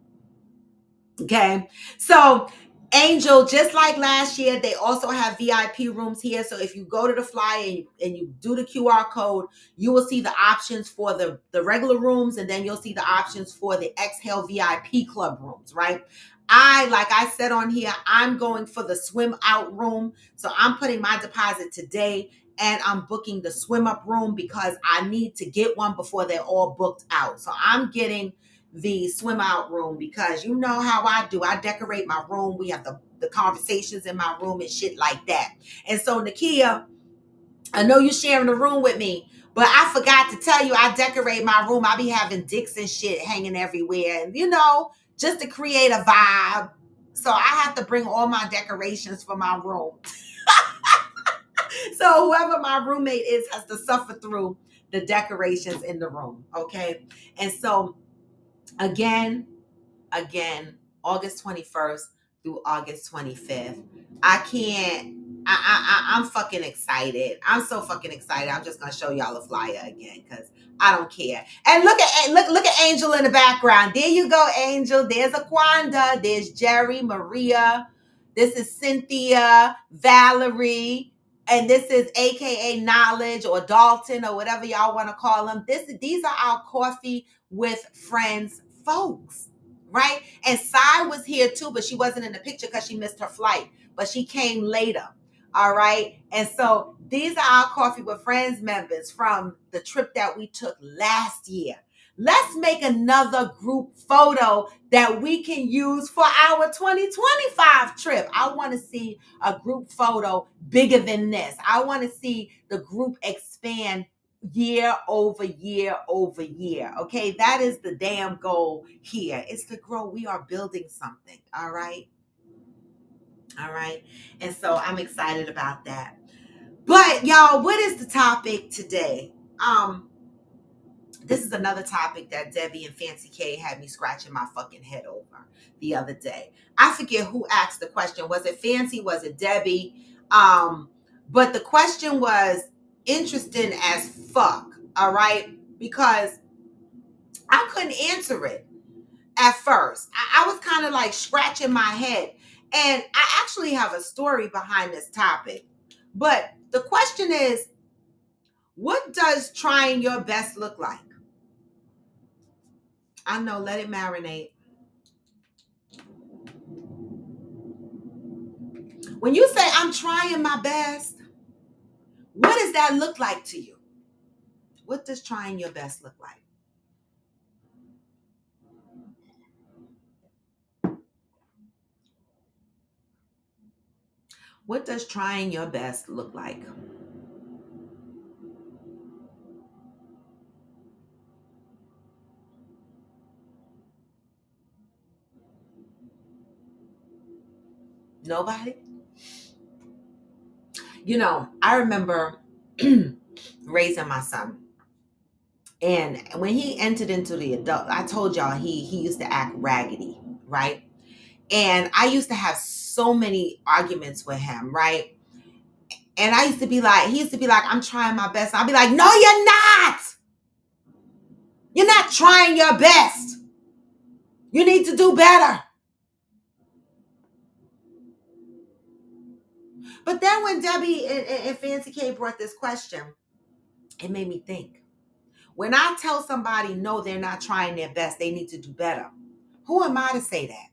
Okay. So Angel, just like last year, they also have VIP rooms here. So if you go to the flyer and you do the QR code, you will see the options for the regular rooms, and then you'll see the options for the Exhale VIP club rooms, right? Like I said on here, I'm going for the swim out room. So I'm putting my deposit today and I'm booking the swim up room because I need to get one before they're all booked out. So I'm getting the swim out room because you know how I do. I decorate my room. We have the conversations in my room and shit like that. And so Nakia, I know you're sharing a room with me, but I forgot to tell you I decorate my room. I be having dicks and shit hanging everywhere, and you know, just to create a vibe. So I have to bring all my decorations for my room. So whoever my roommate is has to suffer through the decorations in the room. Okay. And so Again, August 21st through August 25th. I'm fucking excited. I'm so fucking excited. I'm just gonna show y'all a flyer again because I don't care. And look at Angel in the background. There you go, Angel. There's Aquanda. There's Jerry, Maria. This is Cynthia, Valerie, and this is AKA Knowledge or Dalton or whatever y'all want to call them. These are our coffee with friends folks, right? And Sai was here too, but she wasn't in the picture because she missed her flight, but she came later. All right. And so these are our Coffee with Friends members from the trip that we took last year. Let's make another group photo that we can use for our 2025 trip. I want to see a group photo bigger than this. I want to see the group expand year over year over year. Okay, that is the damn goal here. It's to grow. We are building something. All right. And so I'm excited about that. But y'all, what is the topic today? This is another topic that Debbie and Fancy K had me scratching my fucking head over the other day. I forget who asked the question. Was it Fancy? Was it Debbie? But the question was interesting as fuck, all right? Because I couldn't answer it at first. I was kind of like scratching my head. And I actually have a story behind this topic. But the question is, what does trying your best look like? I know, let it marinate. When you say I'm trying my best, what does that look like to you? What does trying your best look like? What does trying your best look like? Nobody? You know, I remember raising my son. And when he entered into the adult, I told y'all he used to act raggedy, right? And I used to have so many arguments with him, right? And he used to be like, I'm trying my best. I'll be like, no, you're not. You're not trying your best. You need to do better. But then when Debbie and Fancy K brought this question, it made me think. When I tell somebody, no, they're not trying their best, they need to do better, who am I to say that?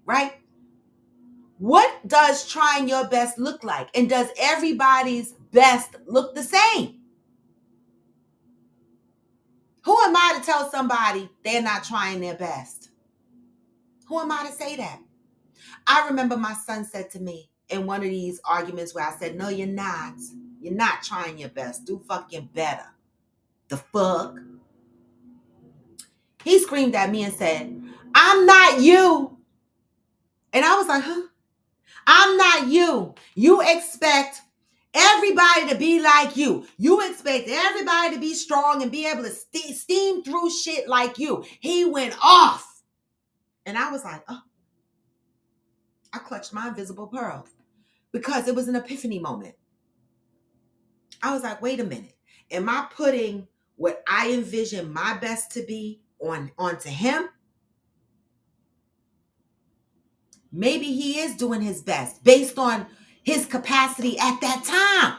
Right? What does trying your best look like? And does everybody's best look the same? Who am I to tell somebody they're not trying their best? Who am I to say that? I remember my son said to me in one of these arguments where I said, no, you're not. You're not trying your best. Do fucking better. The fuck? He screamed at me and said, I'm not you. And I was like, huh? I'm not you. You expect everybody to be like you. You expect everybody to be strong and be able to steam through shit like you. He went off. And I was like, oh. I clutched my invisible pearl because it was an epiphany moment. I was like, wait a minute. Am I putting what I envision my best to be onto him? Maybe he is doing his best based on his capacity at that time.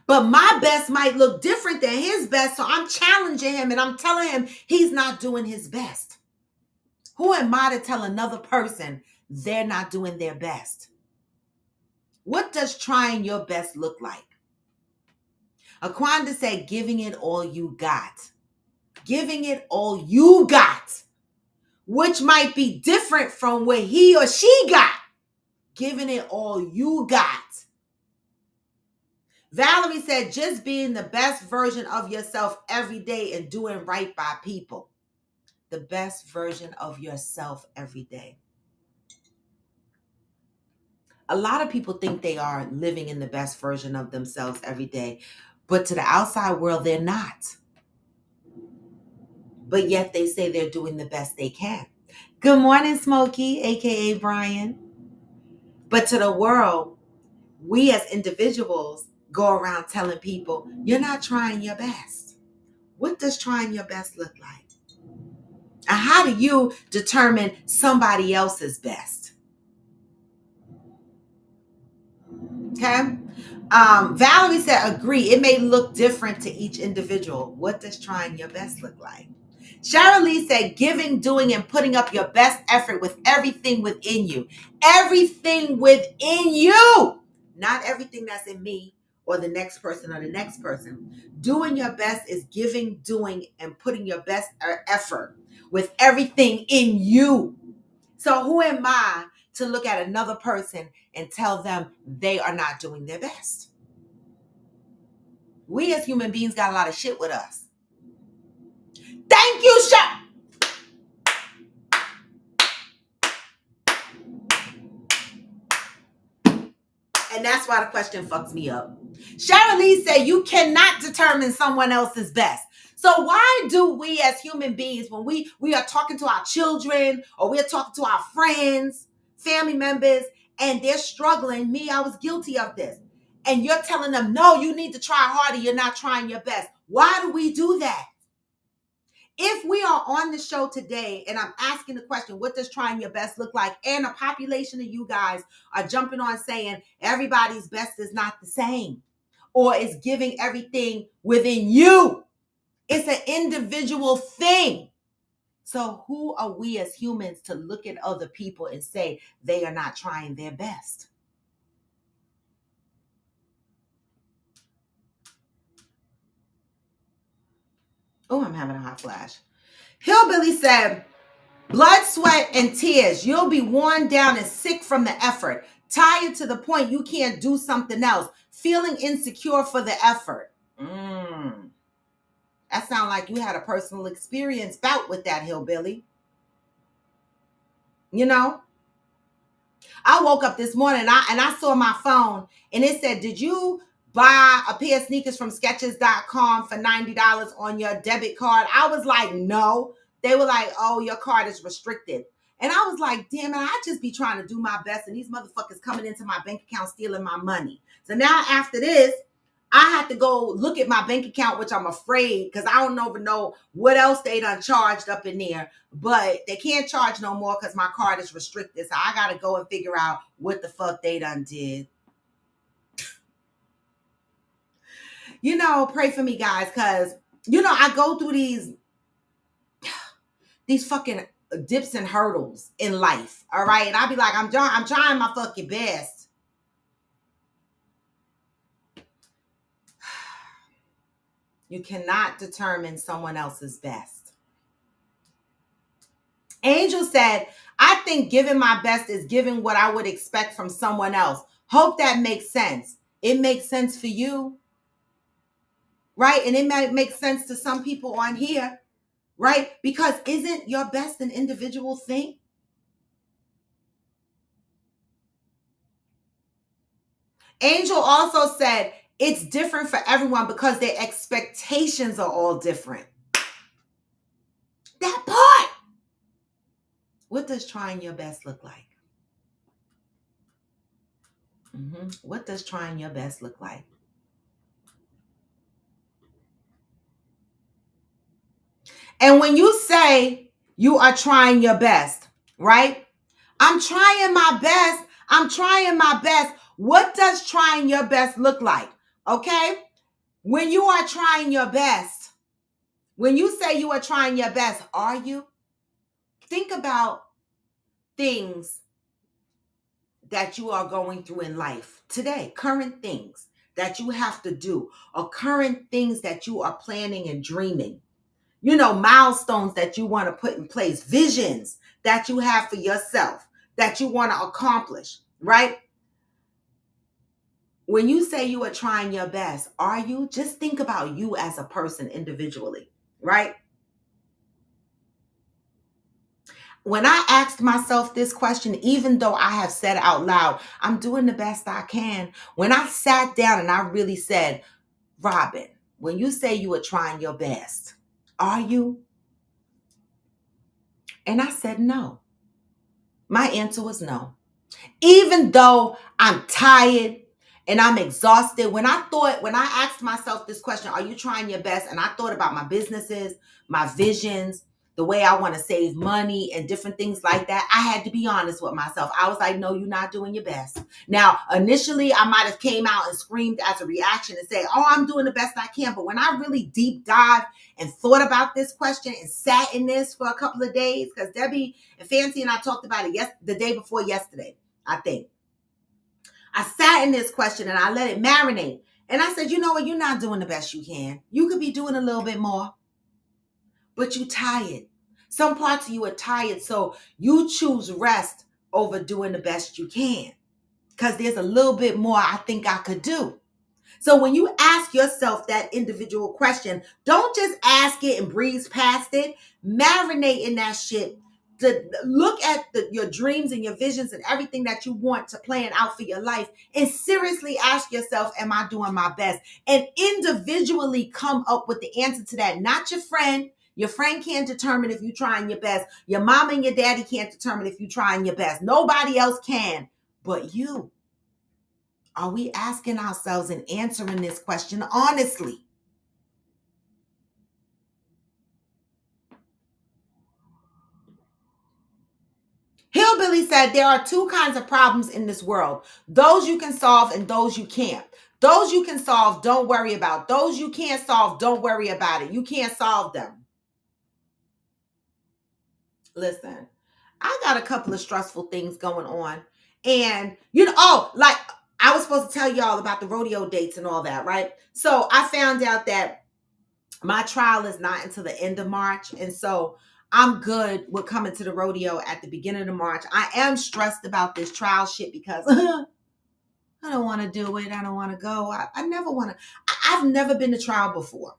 But my best might look different than his best. So I'm challenging him and I'm telling him he's not doing his best. Who am I to tell another person they're not doing their best? What does trying your best look like? Aquanda said, giving it all you got. Giving it all you got. Which might be different from what he or she got. Giving it all you got. Valerie said, just being the best version of yourself every day and doing right by people. The best version of yourself every day. A lot of people think they are living in the best version of themselves every day, but to the outside world, they're not. But yet they say they're doing the best they can. Good morning, Smokey, aka Brian. But to the world, we as individuals go around telling people, you're not trying your best. What does trying your best look like? And how do you determine somebody else's best? Okay. Valerie said, agree. It may look different to each individual. What does trying your best look like? Cheryl Lee said, giving, doing, and putting up your best effort with everything within you. Everything within you. Not everything that's in me or the next person or the next person. Doing your best is giving, doing, and putting your best effort with everything in you. So who am I to look at another person and tell them they are not doing their best? We as human beings got a lot of shit with us. Thank you, Cheryl. And that's why the question fucks me up. Cheryl Lee said, you cannot determine someone else's best. So why do we as human beings, when we are talking to our children or we are talking to our friends, family members, and they're struggling, I was guilty of this. And you're telling them, no, you need to try harder. You're not trying your best. Why do we do that? If we are on the show today and I'm asking the question, what does trying your best look like? And a population of you guys are jumping on saying everybody's best is not the same or is giving everything within you. It's an individual thing. So who are we as humans to look at other people and say they are not trying their best? Oh, I'm having a hot flash. Hillbilly said, blood, sweat, and tears. You'll be worn down and sick from the effort. Tired to the point you can't do something else. Feeling insecure for the effort. That sounds like you had a personal experience bout with that, Hillbilly. You know? I woke up this morning and I saw my phone and it said, did you buy a pair of sneakers from Skechers.com for $90 on your debit card? I was like, no. They were like, oh, your card is restricted. And I was like, damn it, I just be trying to do my best. And these motherfuckers coming into my bank account stealing my money. So now after this, I had to go look at my bank account, which I'm afraid, because I don't even know what else they done charged up in there. But they can't charge no more because my card is restricted. So I got to go and figure out what the fuck they done did. You know, pray for me, guys, because, you know, I go through these fucking dips and hurdles in life, all right? And I be like, I'm trying my fucking best. You cannot determine someone else's best. Angel said, I think giving my best is giving what I would expect from someone else. Hope that makes sense. It makes sense for you, right? And it might make sense to some people on here, right? Because isn't your best an individual thing? Angel also said, it's different for everyone because their expectations are all different. That part. What does trying your best look like? What does trying your best look like? And when you say you are trying your best, right? I'm trying my best. I'm trying my best. What does trying your best look like? Okay? When you are trying your best, when you say you are trying your best, are you? Think about things that you are going through in life today, current things that you have to do, or current things that you are planning and dreaming. You know, milestones that you want to put in place, visions that you have for yourself that you want to accomplish, right? When you say you are trying your best, are you? Just think about you as a person individually, right? When I asked myself this question, even though I have said out loud, I'm doing the best I can. When I sat down and I really said, Robin, when you say you are trying your best, are you? And I said no. My answer was no. Even though I'm tired and I'm exhausted, when I asked myself this question, are you trying your best? And I thought about my businesses, my visions, the way I want to save money and different things like that. I had to be honest with myself. I was like, no, you're not doing your best. Now, initially, I might have came out and screamed as a reaction and say, oh, I'm doing the best I can. But when I really deep dive and thought about this question and sat in this for a couple of days, because Debbie and Fancy and I talked about it the day before yesterday, I think. I sat in this question and I let it marinate. And I said, you know what? You're not doing the best you can. You could be doing a little bit more, but you're tired. Some parts of you are tired. So you choose rest over doing the best you can because there's a little bit more I think I could do. So when you ask yourself that individual question, don't just ask it and breeze past it. Marinate in that shit. To look at your dreams and your visions and everything that you want to plan out for your life and seriously ask yourself, am I doing my best? And individually come up with the answer to that. Not your friend. Your friend can't determine if you're trying your best. Your mama and your daddy can't determine if you're trying your best. Nobody else can but you. Are we asking ourselves and answering this question honestly? Hillbilly said there are two kinds of problems in this world. Those you can solve and those you can't. Those you can solve, don't worry about. Those you can't solve, don't worry about it. You can't solve them. Listen, I got a couple of stressful things going on. And, like I was supposed to tell y'all about the rodeo dates and all that, right? So I found out that my trial is not until the end of March. And so I'm good with coming to the rodeo at the beginning of March. I am stressed about this trial shit because I don't want to do it. I don't want to go. I never want to. I've never been to trial before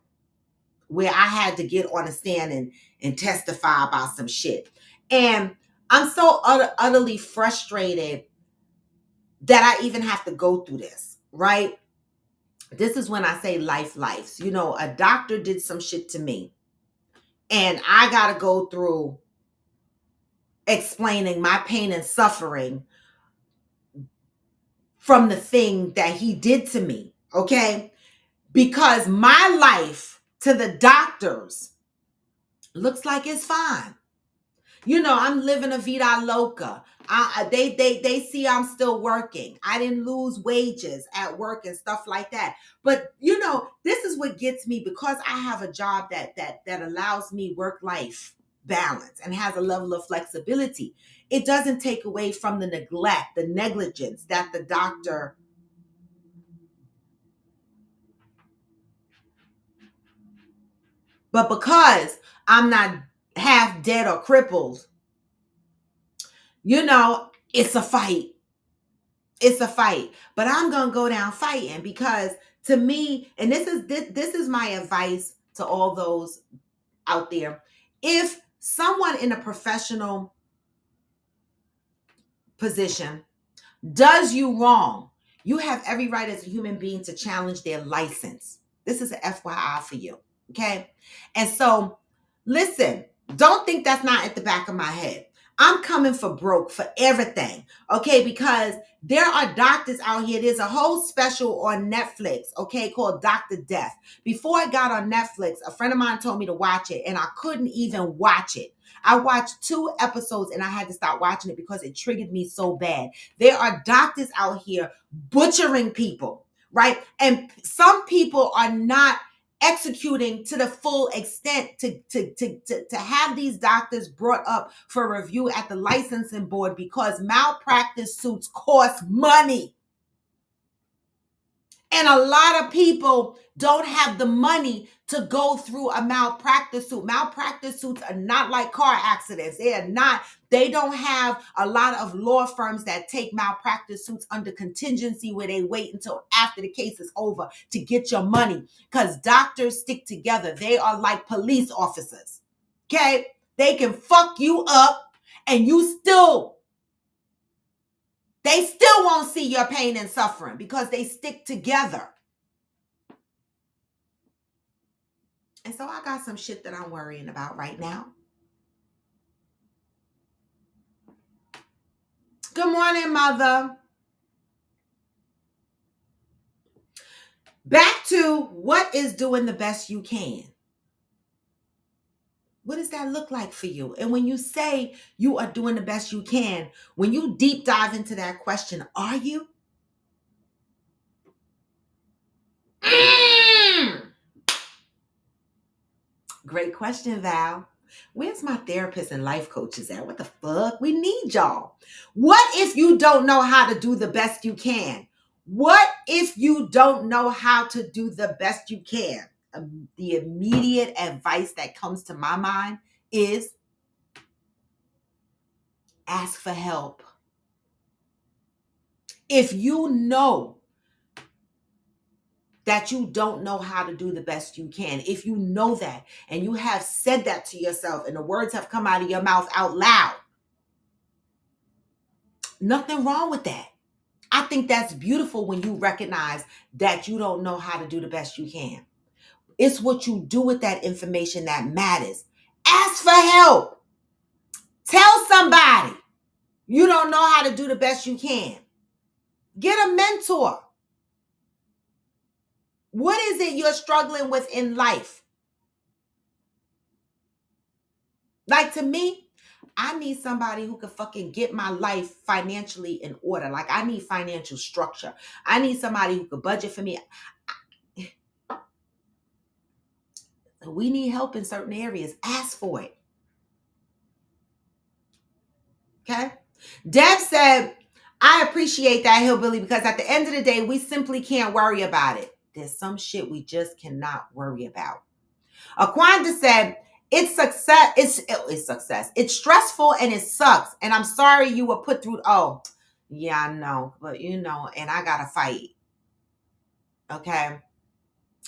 where I had to get on a stand and testify about some shit. And I'm so utterly frustrated that I even have to go through this, right? This is when I say lives. You know, a doctor did some shit to me, and I got to go through explaining my pain and suffering from the thing that he did to me, okay? Because my life to the doctors looks like it's fine. You know, I'm living a vida loca. They see I'm still working. I didn't lose wages at work and stuff like that. But you know, this is what gets me, because I have a job that allows me work-life balance and has a level of flexibility. It doesn't take away from the neglect, the negligence that the doctor. But because I'm not half dead or crippled, you know, it's a fight. It's a fight. But I'm going to go down fighting, because to me, and this is my advice to all those out there. If someone in a professional position does you wrong, you have every right as a human being to challenge their license. This is an FYI for you. Okay. And so listen, don't think that's not at the back of my head. I'm coming for broke for everything. Okay. Because there are doctors out here. There's a whole special on Netflix, okay, called Dr. Death. Before I got on Netflix, a friend of mine told me to watch it, and I couldn't even watch it. I watched 2 episodes and I had to stop watching it because it triggered me so bad. There are doctors out here butchering people, right? And some people are not executing to the full extent to have these doctors brought up for review at the licensing board, because malpractice suits cost money. And a lot of people don't have the money to go through a malpractice suit. Malpractice suits are not like car accidents. They don't have a lot of law firms that take malpractice suits under contingency, where they wait until after the case is over to get your money. Because doctors stick together. They are like police officers. Okay? They can fuck you up and they still won't see your pain and suffering, because they stick together. And so I got some shit that I'm worrying about right now. Good morning, mother. Back to what is doing the best you can. What does that look like for you? And when you say you are doing the best you can, when you deep dive into that question, are you? Great question, Val. Where's my therapist and life coaches at? What the fuck? We need y'all. What if you don't know how to do the best you can? What if you don't know how to do the best you can? The immediate advice that comes to my mind is ask for help. If you know that you don't know how to do the best you can, if you know that and you have said that to yourself and the words have come out of your mouth out loud, nothing wrong with that. I think that's beautiful when you recognize that you don't know how to do the best you can. It's what you do with that information that matters. Ask for help. Tell somebody you don't know how to do the best you can. Get a mentor. What is it you're struggling with in life? Like, to me, I need somebody who can fucking get my life financially in order. Like, I need financial structure. I need somebody who could budget for me. We need help in certain areas. Ask for it. Okay? Deb said, I appreciate that, Hillbilly, because at the end of the day, we simply can't worry about it. There's some shit we just cannot worry about. Aquanda said, it's success. It's success. It's stressful and it sucks. And I'm sorry you were put through. Oh, yeah, I know. But you know, and I got to fight. Okay.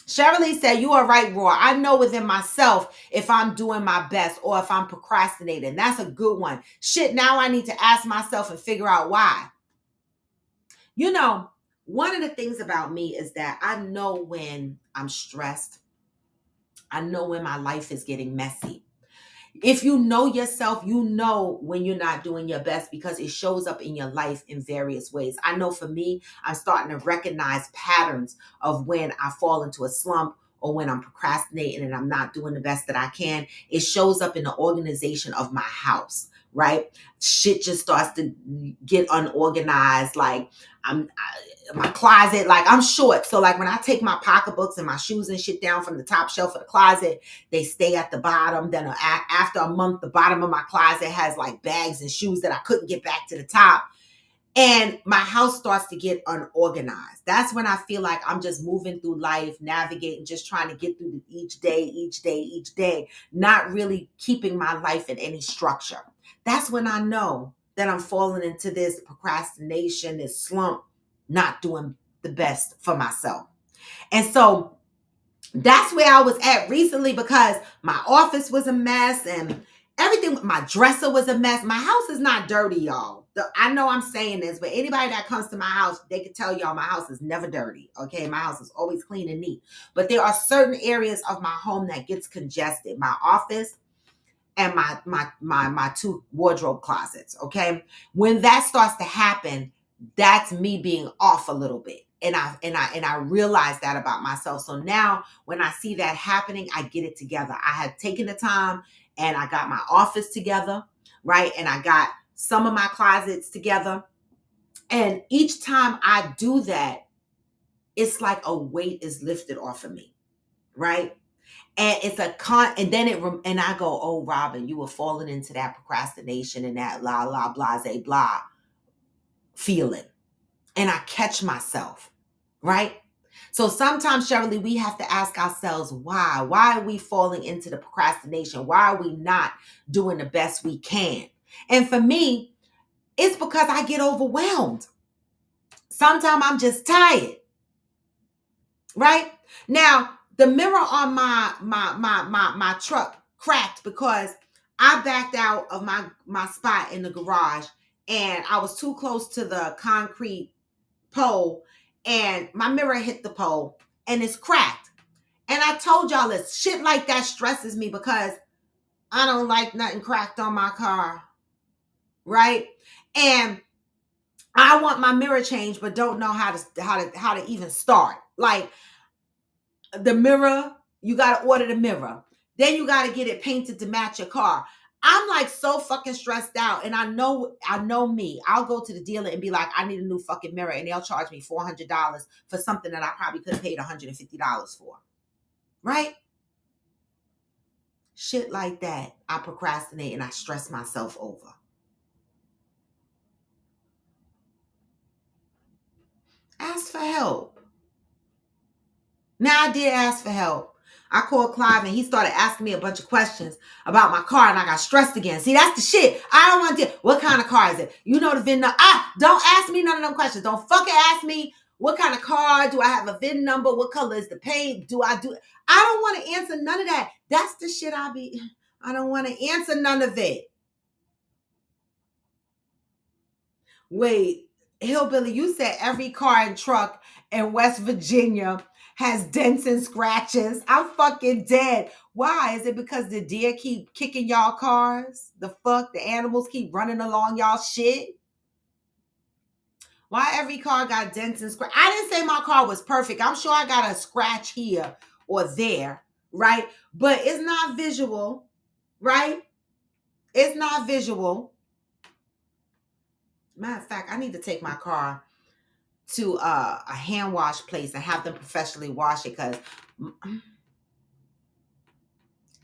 Cheryl said, you are right, Roy. I know within myself if I'm doing my best or if I'm procrastinating. That's a good one. Shit, now I need to ask myself and figure out why. You know, one of the things about me is that I know when I'm stressed. I know when my life is getting messy. If you know yourself, you know when you're not doing your best because it shows up in your life in various ways. I know for me, I'm starting to recognize patterns of when I fall into a slump or when I'm procrastinating and I'm not doing the best that I can. It shows up in the organization of my house, right? Shit just starts to get unorganized. Like my closet, like I'm short. So like when I take my pocketbooks and my shoes and shit down from the top shelf of the closet, they stay at the bottom. Then after a month, the bottom of my closet has like bags and shoes that I couldn't get back to the top. And my house starts to get unorganized. That's when I feel like I'm just moving through life, navigating, just trying to get through each day, not really keeping my life in any structure. That's when I know that I'm falling into this procrastination, this slump, not doing the best for myself. And so that's where I was at recently because my office was a mess and everything, my dresser was a mess. My house is not dirty, y'all. I know I'm saying this, but anybody that comes to my house, they can tell y'all my house is never dirty. Okay. My house is always clean and neat. But there are certain areas of my home that gets congested. My office and my two wardrobe closets. Okay. When that starts to happen, that's me being off a little bit. And I realize that about myself. So now when I see that happening, I get it together. I had taken the time and I got my office together, right? And I got some of my closets together. And each time I do that, it's like a weight is lifted off of me, right? And it's and then and I go, oh, Robin, you were falling into that procrastination and that blase, blah feeling. And I catch myself, right? So sometimes, Shirley, we have to ask ourselves, why? Why are we falling into the procrastination? Why are we not doing the best we can? And for me, it's because I get overwhelmed. Sometimes I'm just tired, right? Now, the mirror on my truck cracked because I backed out of my spot in the garage and I was too close to the concrete pole and my mirror hit the pole and it's cracked. And I told y'all this shit like that stresses me because I don't like nothing cracked on my car, right? And I want my mirror changed, but don't know how to even start. Like the mirror, you got to order the mirror. Then you got to get it painted to match your car. I'm like so fucking stressed out. And I know me. I'll go to the dealer and be like, I need a new fucking mirror. And they'll charge me $400 for something that I probably could have paid $150 for. Right? Shit like that. I procrastinate and I stress myself over. Ask for help. Now I did ask for help. I called Clive and he started asking me a bunch of questions about my car and I got stressed again. See, that's the shit. I don't want to do. What kind of car is it? You know the VIN number. Don't ask me none of them questions. Don't fucking ask me what kind of car. Do I have a VIN number? What color is the paint? I don't want to answer none of that. That's the shit I don't want to answer none of it. Wait, Hillbilly, you said every car and truck in West Virginia has dents and scratches. I'm fucking dead. Why? Is it because the deer keep kicking y'all cars? The animals keep running along y'all shit? Why every car got dents and scratches? I didn't say my car was perfect. I'm sure I got a scratch here or there, right? But it's not visual, right? It's not visual. Matter of fact, I need to take my car to a hand wash place and have them professionally wash it because,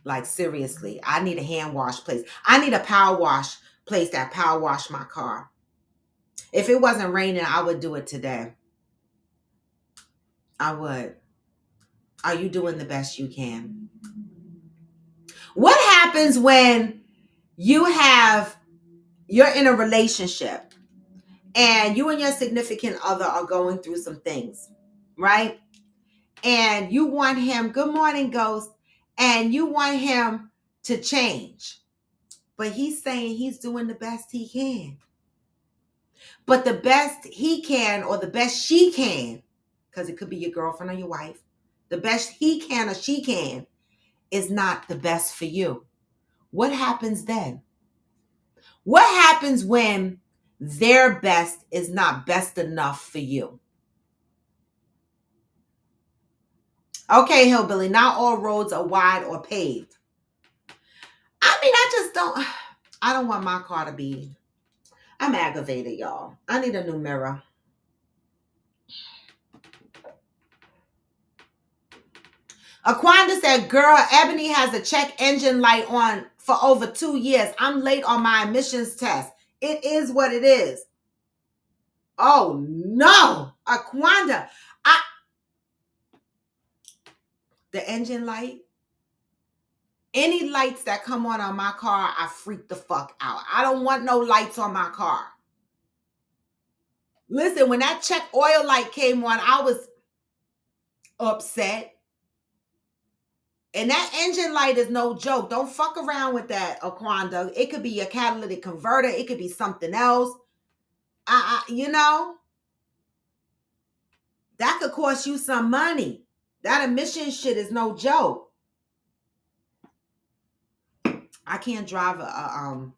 like, seriously, I need a hand wash place. I need a power wash place that power wash my car. If it wasn't raining, I would do it today. I would. Are you doing the best you can? What happens when you're in a relationship and you and your significant other are going through some things, right? And you want him, good morning, Ghost, and you want him to change. But he's saying he's doing the best he can. But the best he can or the best she can, because it could be your girlfriend or your wife, the best he can or she can is not the best for you. What happens then? What happens when their best is not best enough for you? Okay, hillbilly, not all roads are wide or paved. I mean, I don't want my car to be, I'm aggravated, y'all. I need a new mirror. Aquanda said, girl, Ebony has a check engine light on for over 2 years. I'm late on my emissions test. It is what it is. Oh no, Aquanda. The engine light, any lights that come on my car, I freak the fuck out. I don't want no lights on my car. Listen, when that check oil light came on, I was upset. And that engine light is no joke. Don't fuck around with that, Aquanda. It could be a catalytic converter. It could be something else. You know, that could cost you some money. That emission shit is no joke. I can't drive a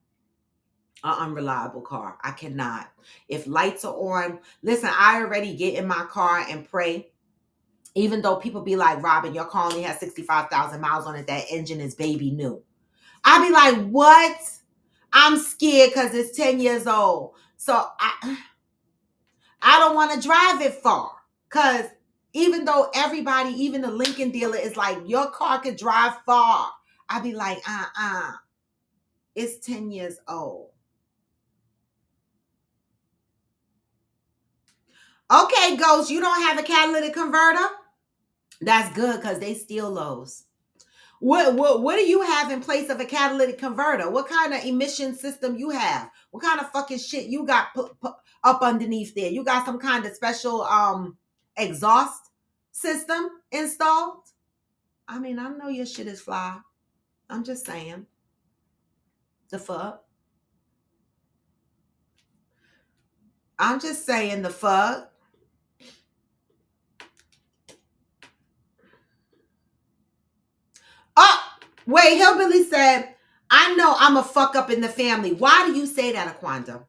unreliable car. I cannot. If lights are on, listen, I already get in my car and pray. Even though people be like, Robin, your car only has 65,000 miles on it. That engine is baby new. I be like, what? I'm scared because it's 10 years old. So I don't want to drive it far. Because even though everybody, even the Lincoln dealer is like, your car could drive far. I be like, it's 10 years old. Okay, Ghost, you don't have a catalytic converter? That's good because they steal those. What do you have in place of a catalytic converter? What kind of emission system you have? What kind of fucking shit you got put up underneath there? You got some kind of special exhaust system installed? I mean, I know your shit is fly. I'm just saying. The fuck? I'm just saying the fuck. Oh, wait, Hillbilly said, I know I'm a fuck up in the family. Why do you say that, Aquanda?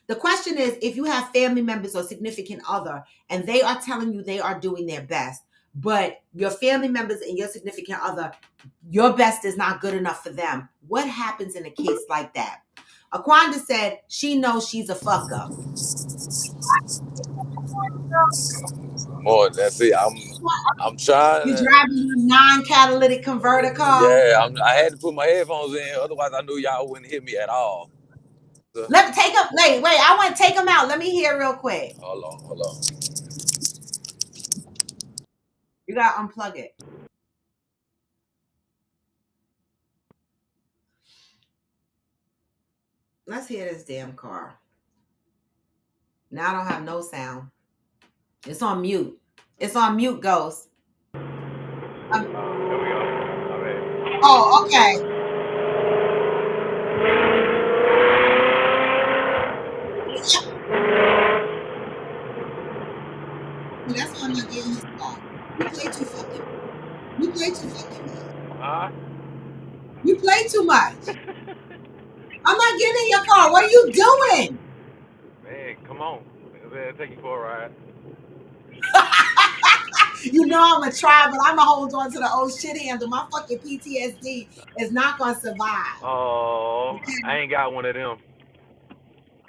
The question is, if you have family members or significant other, and they are telling you they are doing their best, but your family members and your significant other, your best is not good enough for them, what happens in a case like that? Aquanda said she knows she's a fuck up. More, that's it. I'm trying. You driving a non-catalytic converter car? Yeah, I had to put my headphones in, otherwise I knew y'all wouldn't hit me at all. So, let me take them. Wait, I want to take them out. Let me hear real quick. Hold on. You gotta unplug it. Let's hear this damn car. Now I don't have no sound. It's on mute. It's on mute, Ghost. There we go. All right. Oh, okay. That's why I'm not getting this car. You play too fucking much. You play too much. I'm not getting in your car. What are you doing? Man, come on. I'll take you for a ride. You know I'm gonna try, but I'm gonna hold on to the old shit handle. My fucking PTSD is not gonna survive. Oh, I ain't got one of them.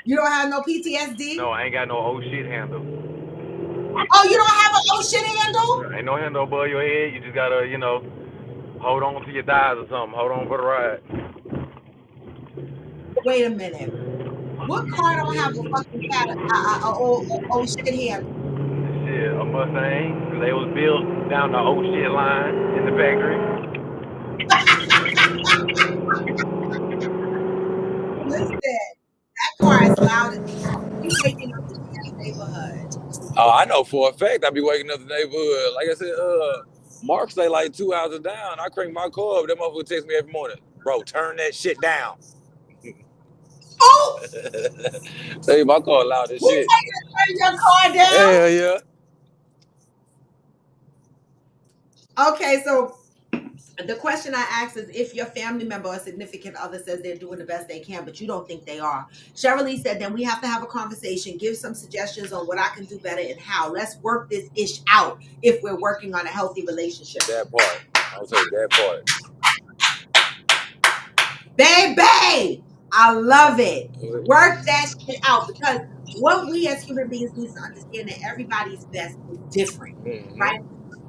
You don't have no PTSD? No, I ain't got no old shit handle. Oh, you don't have an old shit handle? Ain't no handle above your head. You just gotta, hold on to your thighs or something. Hold on for the ride. Wait a minute. What car don't have a fucking old shit handle? Shit, a Mustang. Cause they was built down the old shit line in the factory. Listen, that car is loud as fuck. You waking up the neighborhood. Oh, I know for a fact I be waking up the neighborhood. Like I said, Mark stay like 2 houses down. I crank my car up. That motherfucker text me every morning. Bro, turn that shit down. Oh, Say my car loud as You shit. take to turn your car down? Hell yeah. Okay, so the question I asked is if your family member or significant other says they're doing the best they can, but you don't think they are. Shirley said, then we have to have a conversation, give some suggestions on what I can do better and how. Let's work this ish out if we're working on a healthy relationship. That part. I'll say that part. Baby, I love it. Work that shit out, because what we as human beings need to understand that everybody's best is different, right?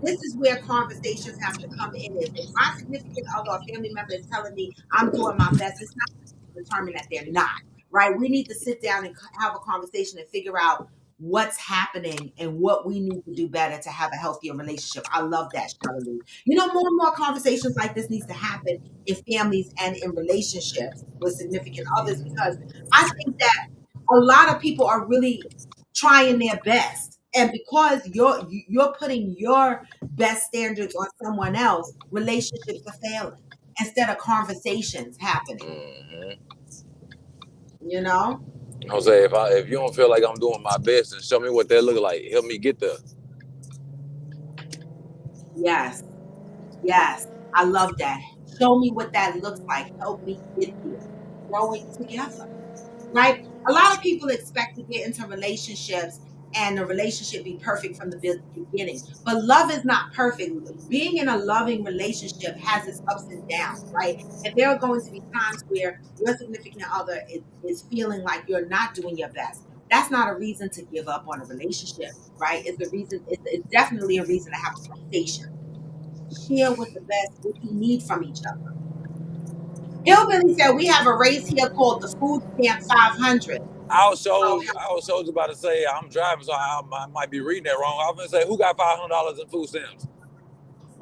This is where conversations have to come in. If my significant other or family member is telling me I'm doing my best, it's not to determine that they're not, right? We need to sit down and have a conversation and figure out what's happening and what we need to do better to have a healthier relationship. I love that, Shirley. You know, more and more conversations like this needs to happen in families and in relationships with significant others, because I think that a lot of people are really trying their best, and because you're putting your best standards on someone else, relationships are failing instead of conversations happening. You know, I'll say if you don't feel like I'm doing my best, then show me what that look like. Help me get there. yes, I love that. Show me what that looks like. Help me get there. Growing together, right? A lot of people expect to get into relationships and the relationship be perfect from the beginning, but love is not perfect. Being in a loving relationship has its ups and downs, right? And there are going to be times where your significant other is feeling like you're not doing your best. That's not a reason to give up on a relationship, right? It's a reason. It's definitely a reason to have a conversation. Share what you need from each other. Hillbilly said we have a race here called the Food Stamp 500. I was about to say I'm driving, so I might be reading that wrong. I was gonna say, who got $500 in food stamps?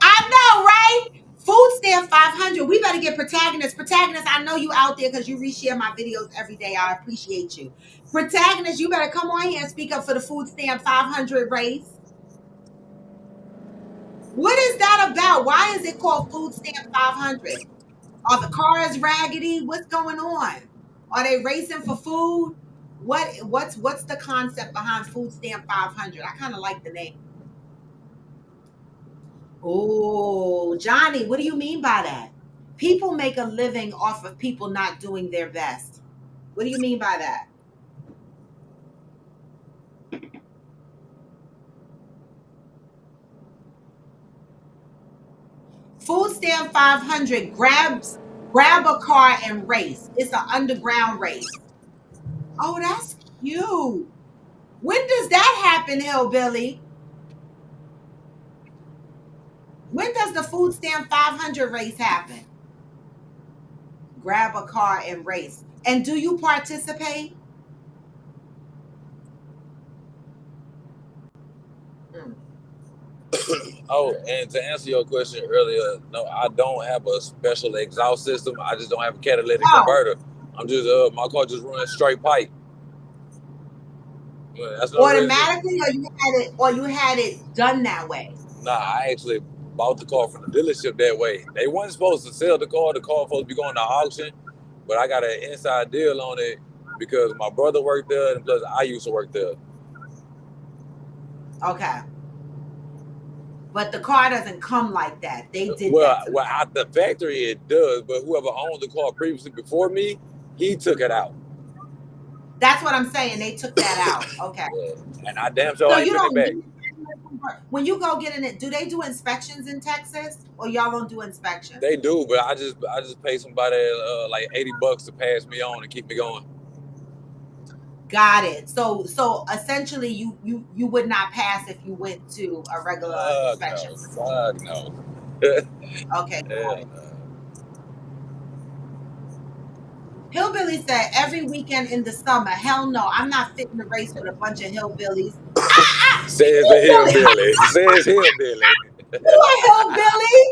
I know, right? Food Stamp 500. We better get Protagonist. Protagonist, I know you out there because you reshare my videos every day. I appreciate you. Protagonist, you better come on here and speak up for the Food Stamp 500 race. What is that about? Why is it called Food Stamp 500? Are the cars raggedy? What's going on? Are they racing for food? What's the concept behind Food Stamp 500? I kind of like the name. Oh, Johnny, what do you mean by that? People make a living off of people not doing their best. What do you mean by that? Food Stamp 500 grab a car and race. It's an underground race. Oh, that's cute. When does that happen, Hillbilly? When does the Food Stamp 500 race happen? Grab a car and race. And do you participate? Oh, and to answer your question earlier, no, I don't have a special exhaust system. I just don't have a catalytic converter. I'm just my car just runs straight pipe. That's no automatically, or you had it done that way? Nah, I actually bought the car from the dealership that way. They weren't supposed to sell the car. The car was supposed to be going to auction, but I got an inside deal on it because my brother worked there, and plus I used to work there. Okay. But the car doesn't come like that. They did that. Well, at the factory it does, but whoever owned the car previously before me, he took it out. That's what I'm saying. They took that out. Okay. Yeah. And I damn sure ain't put it back. When you go get in it, do they do inspections in Texas, or y'all don't do inspections? They do, but I just pay somebody like $80 to pass me on and keep me going. Got it. So essentially, you would not pass if you went to a regular inspection. No. Okay. Hillbilly said every weekend in the summer. Hell no, I'm not fitting the race with a bunch of hillbillies. Says the hillbilly. Says hillbilly. You a hillbilly?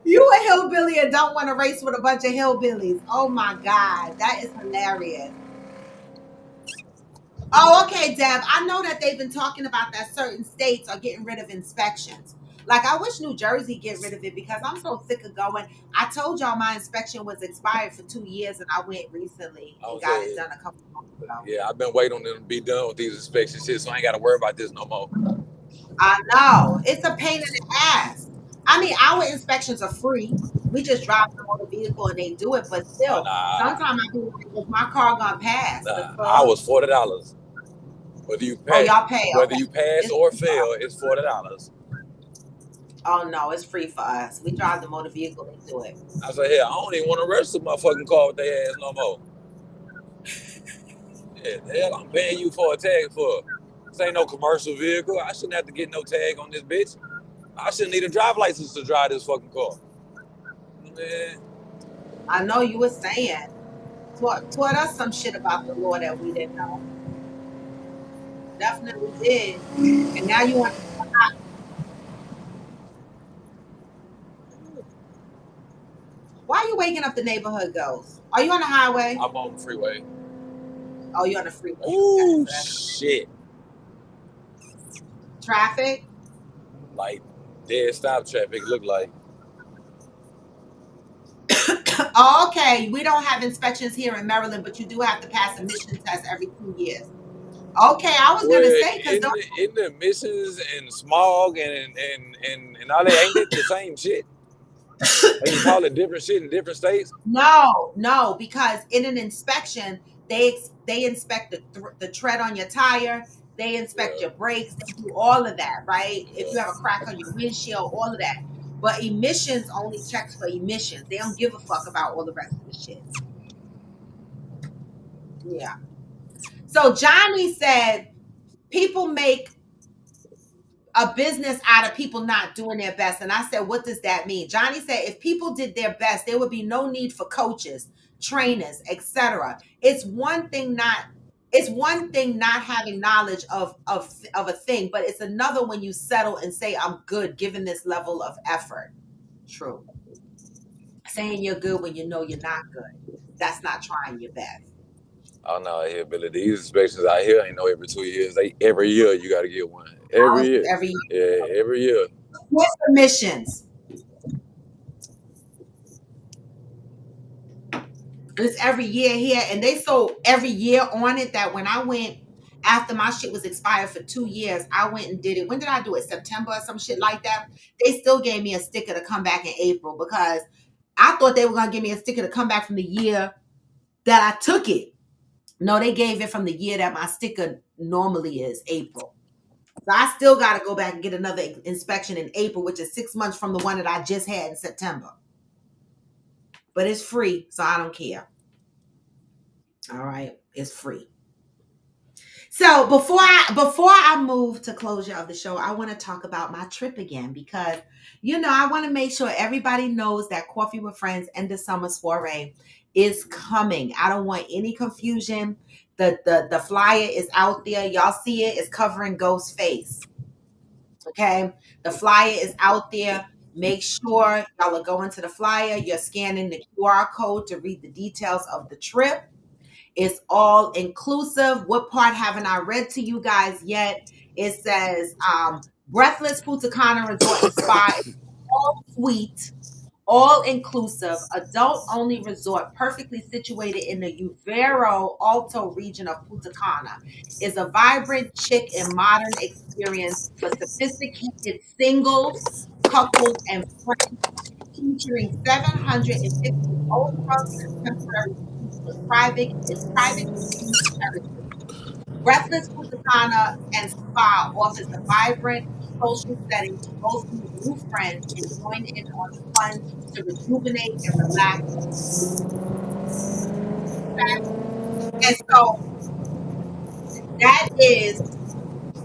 You a hillbilly and don't want to race with a bunch of hillbillies. Oh my God, that is hilarious. Oh, okay, Deb. I know that they've been talking about that certain states are getting rid of inspections. Like, I wish New Jersey get rid of it because I'm so sick of going. I told y'all my inspection was expired for 2 years, and I went recently I and was got it saying, done a couple months ago. yeah, I've been waiting on them to be done with these inspection shit, so I ain't got to worry about this no more. I know. It's a pain in the ass. I mean, our inspections are free. We just drive the motor vehicle and they do it, but still, sometimes I be like, is my car gonna pass? The I fuck? was $40. Whether you Oh, pass, y'all pay. whether Okay. you pass It's or free for us. fail, it's $40. Oh no, it's free for us. We drive the motor vehicle, they do it. I said, hell, I don't even want to register my fucking car with their ass no more. Yeah, the hell, I'm paying you for a tag for. This ain't no commercial vehicle. I shouldn't have to get no tag on this bitch. I shouldn't need a driver's license to drive this fucking car. Man, I know you were saying. Taught us some shit about the law that we didn't know. Definitely did. And now you want to. Why are you waking up the neighborhood ghosts? Are you on the highway? I'm on the freeway. Oh, you're on the freeway. Ooh, Okay, so shit. traffic. Like, dead stop traffic look like. Oh, okay, we don't have inspections here in Maryland, but you do have to pass emission tests every 2 years. Okay, I was gonna say because in the emissions and smog and all that, ain't that the same shit? They can call it different shit in different states. no, because in an inspection, they inspect the tread on your tire, they inspect your brakes, they do all of that, right? If you have a crack on your windshield, all of that. But emissions only checks for emissions. They don't give a fuck about all the rest of the shit. Yeah. So Johnny said people make a business out of people not doing their best. And I said, what does that mean? Johnny said, if people did their best, there would be no need for coaches, trainers, etc. It's one thing not having knowledge of a thing, but it's another when you settle and say, I'm good given this level of effort. True. Saying you're good when you know you're not good. That's not trying your best. Oh no, I hear Billy. These inspections out here ain't no every 2 years. Every year you got to get one. Every year. Yeah, every year. What's emissions? It's every year here, and they sold every year on it. That when I went after my shit was expired for 2 years, I went and did it. When did I do it? September or some shit like that. They still gave me a sticker to come back in April because I thought they were gonna give me a sticker to come back from the year that I took it. No, they gave it from the year that my sticker normally is, April. So I still got to go back and get another inspection in April, which is 6 months from the one that I just had in September. But it's free, so I don't care. All right, it's free. So before I move to closure of the show, I want to talk about my trip again because I want to make sure everybody knows that Coffee with Friends End of Summer Soiree is coming. I don't want any confusion. The flyer is out there. Y'all see it. It's covering Ghost's face. Okay, the flyer is out there. Make sure y'all are going to the flyer. You're scanning the QR code to read the details of the trip. It's all inclusive. What part haven't I read to you guys yet? It says Breathless Punta Cana Resort and Spa, all suite, all inclusive, adult only resort, perfectly situated in the Uvero Alto region of Punta Cana. Is a vibrant, chic, and modern experience for sophisticated singles, couples, and friends, featuring 750 ultra contemporary suites with private territory. Breathless Punta Cana and Spa offers a vibrant social setting to both meet new friends and join in on the fun to rejuvenate and relax. And so that is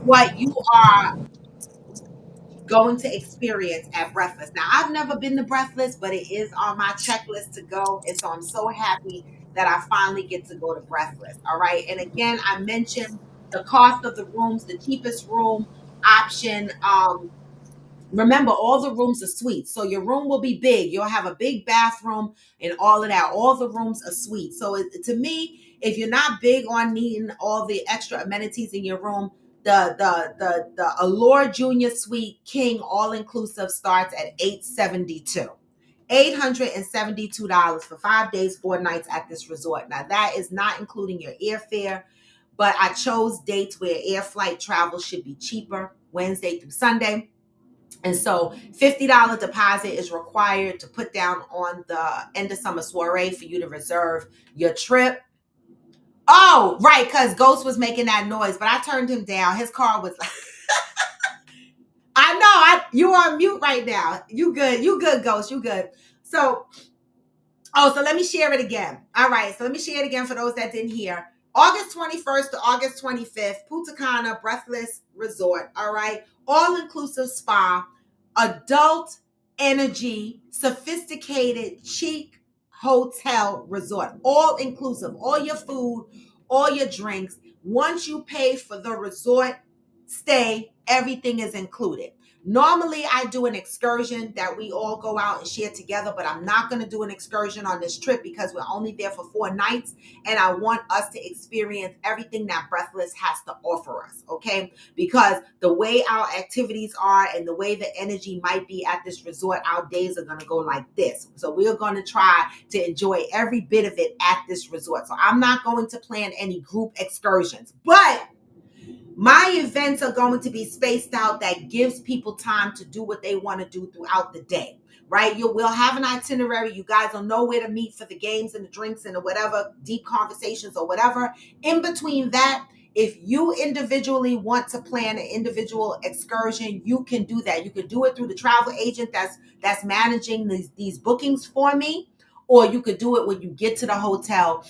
what you are going to experience at Breathless. Now, I've never been to Breathless, but it is on my checklist to go. And so I'm so happy that I finally get to go to Breathless. All right. And again, I mentioned the cost of the rooms, the cheapest room option. Remember, all the rooms are suites. So your room will be big. You'll have a big bathroom and all of that. All the rooms are suites. So to me, if you're not big on needing all the extra amenities in your room, The Allure Junior Suite King all-inclusive starts at $872. $872 for 5 days, 4 nights at this resort. Now, that is not including your airfare, but I chose dates where air flight travel should be cheaper, Wednesday through Sunday. And so $50 deposit is required to put down on the end of summer soiree for you to reserve your trip. Oh, right, because Ghost was making that noise, but I turned him down. His car was like, I know, you on mute right now. You good, Ghost, you good. So let me share it again. All right, so let me share it again for those that didn't hear. August 21st to August 25th, Punta Cana Breathless Resort, all right? All-inclusive spa, adult energy, sophisticated, chic hotel resort, all-inclusive, all your food, all your drinks. Once you pay for the resort stay, everything is included. Normally, I do an excursion that we all go out and share together, but I'm not going to do an excursion on this trip because we're only there for 4 nights, and I want us to experience everything that Breathless has to offer us, okay? Because the way our activities are and the way the energy might be at this resort, our days are going to go like this. So we're going to try to enjoy every bit of it at this resort. So I'm not going to plan any group excursions, but my events are going to be spaced out that gives people time to do what they want to do throughout the day, right? We'll have an itinerary. You guys will know where to meet for the games and the drinks and the whatever, deep conversations or whatever. In between that, if you individually want to plan an individual excursion, you can do that. You can do it through the travel agent that's managing these bookings for me, or you could do it when you get to the hotel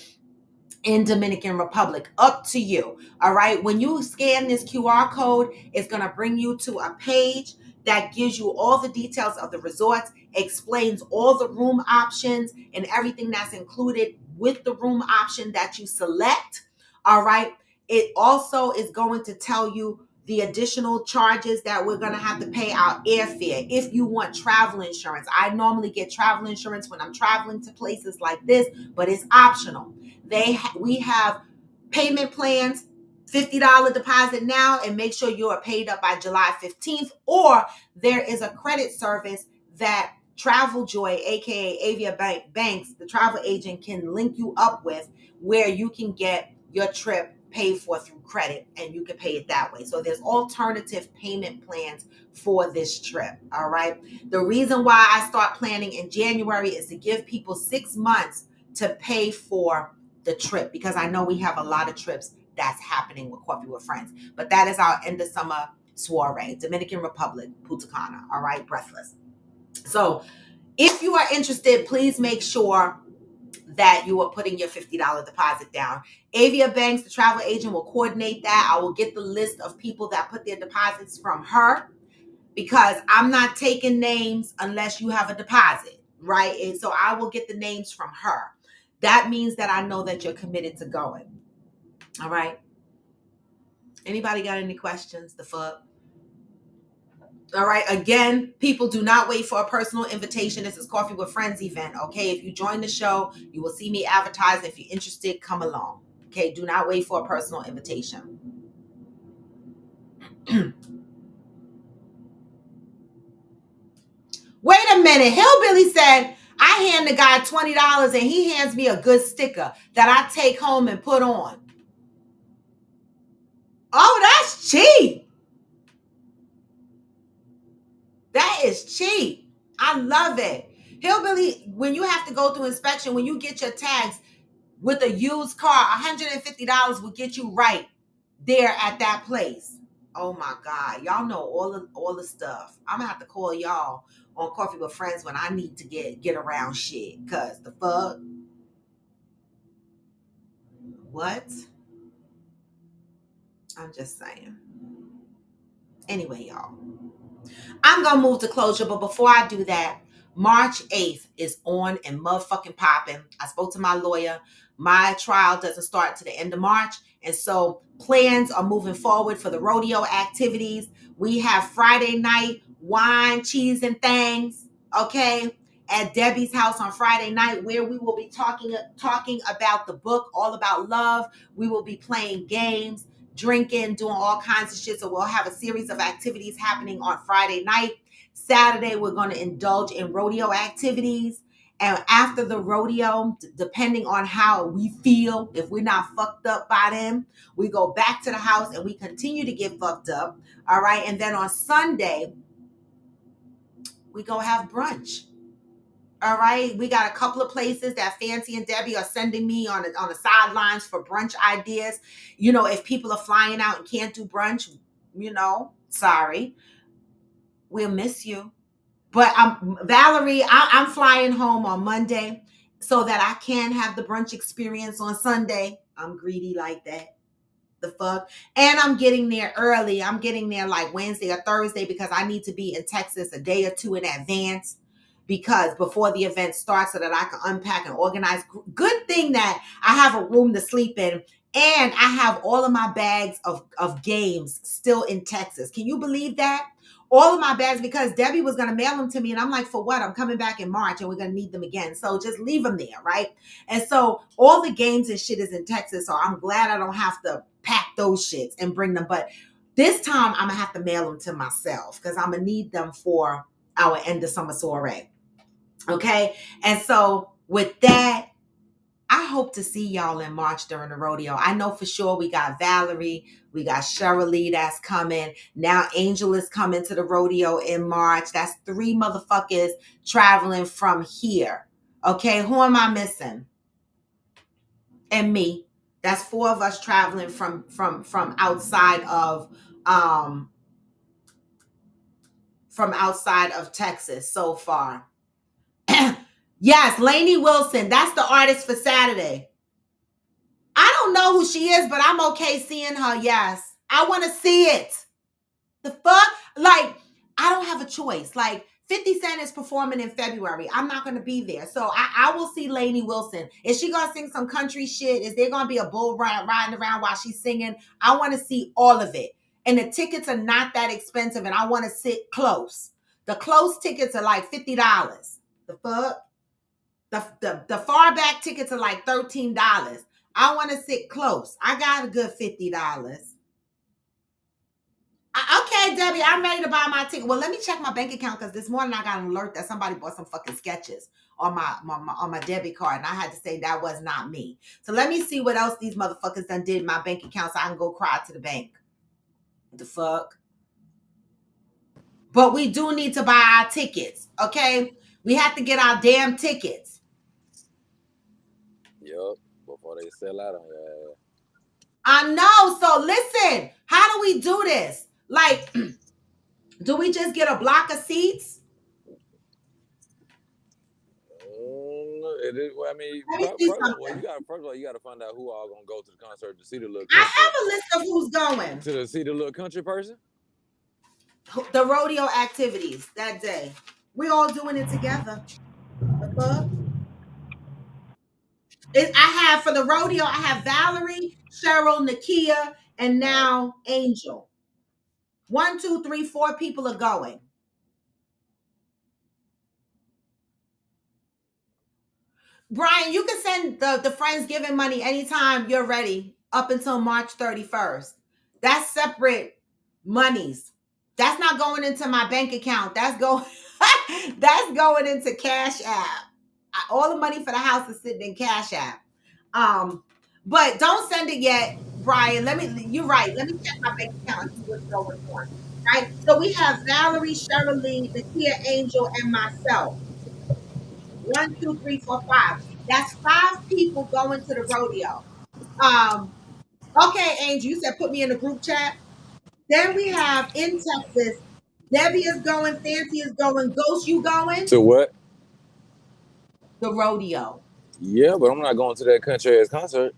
in Dominican Republic. Up to you. All right. When you scan this QR code, it's going to bring you to a page that gives you all the details of the resorts, explains all the room options and everything that's included with the room option that you select. All right. It also is going to tell you the additional charges that we're going to have to pay our airfare. If you want travel insurance, I normally get travel insurance when I'm traveling to places like this, but it's optional. We have payment plans, $50 deposit now, and make sure you are paid up by July 15th. Or there is a credit service that Travel Joy, aka Avia Banks, the travel agent, can link you up with, where you can get your trip paid for through credit, and you can pay it that way. So there's alternative payment plans for this trip. All right. The reason why I start planning in January is to give people 6 months to pay for the trip, because I know we have a lot of trips that's happening with Coffee with Friends. But that is our end of summer soiree, Dominican Republic, Punta Cana. All right, Breathless. So if you are interested, please make sure that you are putting your $50 deposit down. Avia Banks, the travel agent, will coordinate that. I will get the list of people that put their deposits from her, because I'm not taking names unless you have a deposit, right? And so I will get the names from her. That means that I know that you're committed to going. All right. Anybody got any questions? The fuck? All right. Again, people, do not wait for a personal invitation. This is Coffee with Friends event. Okay. If you join the show, you will see me advertise. If you're interested, come along. Okay. Do not wait for a personal invitation. Wait a minute. Hillbilly said, I hand the guy $20 and he hands me a good sticker that I take home and put on. Oh, that's cheap. That is cheap. I love it. Hillbilly, when you have to go through inspection, when you get your tags with a used car, $150 will get you right there at that place. Oh my God. Y'all know all the stuff. I'm gonna have to call y'all on Coffee with Friends when I need to get around shit. Cause the fuck? What? I'm just saying. Anyway, y'all, I'm gonna move to closure, but before I do that, March 8th is on and motherfucking popping. I spoke to my lawyer. My trial doesn't start to the end of March, and so plans are moving forward for the rodeo activities. We have Friday night wine, cheese, and things, okay, at Debbie's house on Friday night, where we will be talking about the book, All About Love. We will be playing games. drinking, doing all kinds of shit. So we'll have a series of activities happening on Friday night. Saturday, we're going to indulge in rodeo activities. And after the rodeo, depending on how we feel, if we're not fucked up by them, we go back to the house and we continue to get fucked up. All right. And then on Sunday, we go have brunch. All right. We got a couple of places that Fancy and Debbie are sending me on the sidelines for brunch ideas. You know, if people are flying out and can't do brunch, you know, sorry. We'll miss you. But Valerie, I'm flying home on Monday so that I can have the brunch experience on Sunday. I'm greedy like that. The fuck? And I'm getting there early. I'm getting there like Wednesday or Thursday because I need to be in Texas a day or two in advance, because before the event starts, so that I can unpack and organize. Good thing that I have a room to sleep in, and I have all of my bags of games still in Texas. Can you believe that? All of my bags, because Debbie was going to mail them to me. And I'm like, for what? I'm coming back in March and we're going to need them again. So just leave them there, right? And so all the games and shit is in Texas. So I'm glad I don't have to pack those shits and bring them. But this time I'm going to have to mail them to myself because I'm going to need them for our end of summer soiree. Okay? And so with that, I hope to see y'all in March during the rodeo. I know for sure we got Valerie, we got Shirley that's coming. Now Angel is coming to the rodeo in March. That's 3 motherfuckers traveling from here. Okay, who am I missing? And me. That's 4 of us traveling from outside of Texas so far. Yes, Lainey Wilson. That's the artist for Saturday. I don't know who she is, but I'm okay seeing her. Yes. I want to see it. The fuck? Like, I don't have a choice. Like, 50 Cent is performing in February. I'm not going to be there. So I will see Lainey Wilson. Is she going to sing some country shit? Is there going to be a bull riding around while she's singing? I want to see all of it. And the tickets are not that expensive, and I want to sit close. The close tickets are like $50. The fuck? The far back tickets are like $13. I want to sit close. I got a good $50. Okay, Debbie, I'm ready to buy my ticket. Well, let me check my bank account because this morning I got an alert that somebody bought some fucking sketches on my debit card, and I had to say that was not me. So let me see what else these motherfuckers done did in my bank account so I can go cry to the bank. What the fuck? But we do need to buy our tickets, okay? We have to get our damn tickets. Yup, before they sell out on your ass. I know. So listen, how do we do this? Like, do we just get a block of seats? It is, well, I mean, first of all, you got to find out who all gonna go to the concert to see the little. I have a list of who's going to see the little country person. The rodeo activities that day. We all doing it together. The fuck? I have for the rodeo. I have Valerie, Cheryl, Nakia, and now Angel. 1, 2, 3, 4 people are going. Brian, you can send the Friendsgiving money anytime you're ready up until March 31st. That's separate monies. That's not going into my bank account. That's going into Cash App. All the money for the house is sitting in Cash App. But don't send it yet, Brian. You're right. Let me check my bank account and see what's going on. Right? So we have Valerie, Shirley, Nakia, Angel, and myself. 1, 2, 3, 4, 5. That's 5 people going to the rodeo. Okay, Angel, you said put me in the group chat. Then we have in Texas, Debbie is going, Fancy is going, Ghost, you going? To what? The rodeo. Yeah, but I'm not going to that country ass concert.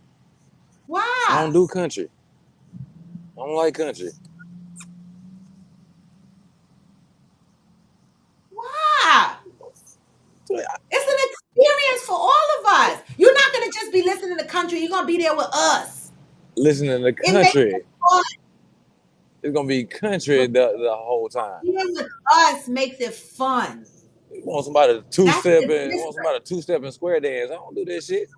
Why? I don't do country. I don't like country. Why? It's an experience for all of us. You're not going to just be listening to country. You're going to be there with us. Listening to country. It's going to be country the whole time. Being with us makes it fun. You want somebody to two-step and square dance. I don't do that shit.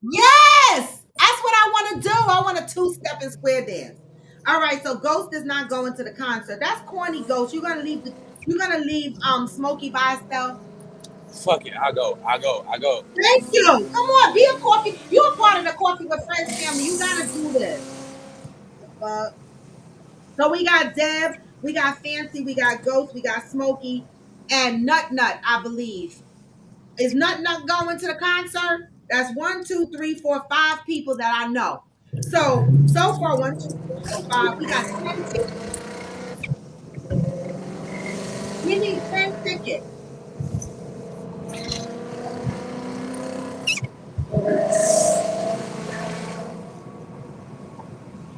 Yes! That's what I want to do. I want a 2-step and square dance. All right, so Ghost is not going to the concert. That's corny, Ghost. You're gonna leave Smokey by herself. Fuck it, I go. Thank you. Come on, be a coffee. You're a part of the Coffee with Friends family. You gotta do this. So we got Deb, we got Fancy, we got Ghost, we got Smokey, and Nut, I believe. Is Nut going to the concert? That's 1, 2, 3, 4, 5 people that I know. So far, 1, 2, 3, 4, 5. We got 10 tickets. We need 10 tickets.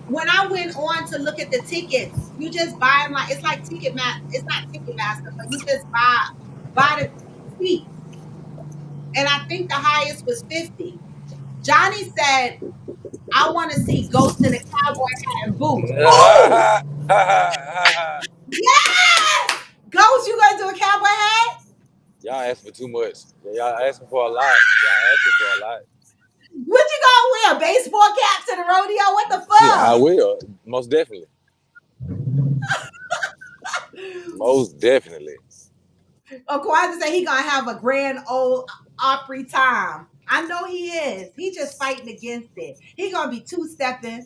When I went on to look at the tickets, you just buy them like it's like Ticketmaster. It's not Ticketmaster, but you just buy the seats. And I think the highest was 50. Johnny said, I want to see Ghost in a cowboy hat and boots. Yes! Ghost, you gonna do a cowboy hat? Y'all asking for too much. Y'all asking for a lot. What you gonna wear? A baseball cap to the rodeo? What the fuck? Yeah, I will. Most definitely. Most definitely. Kwanzaa said he gonna have a grand old Opry time. I know he is. He just fighting against it. He gonna be two-stepping.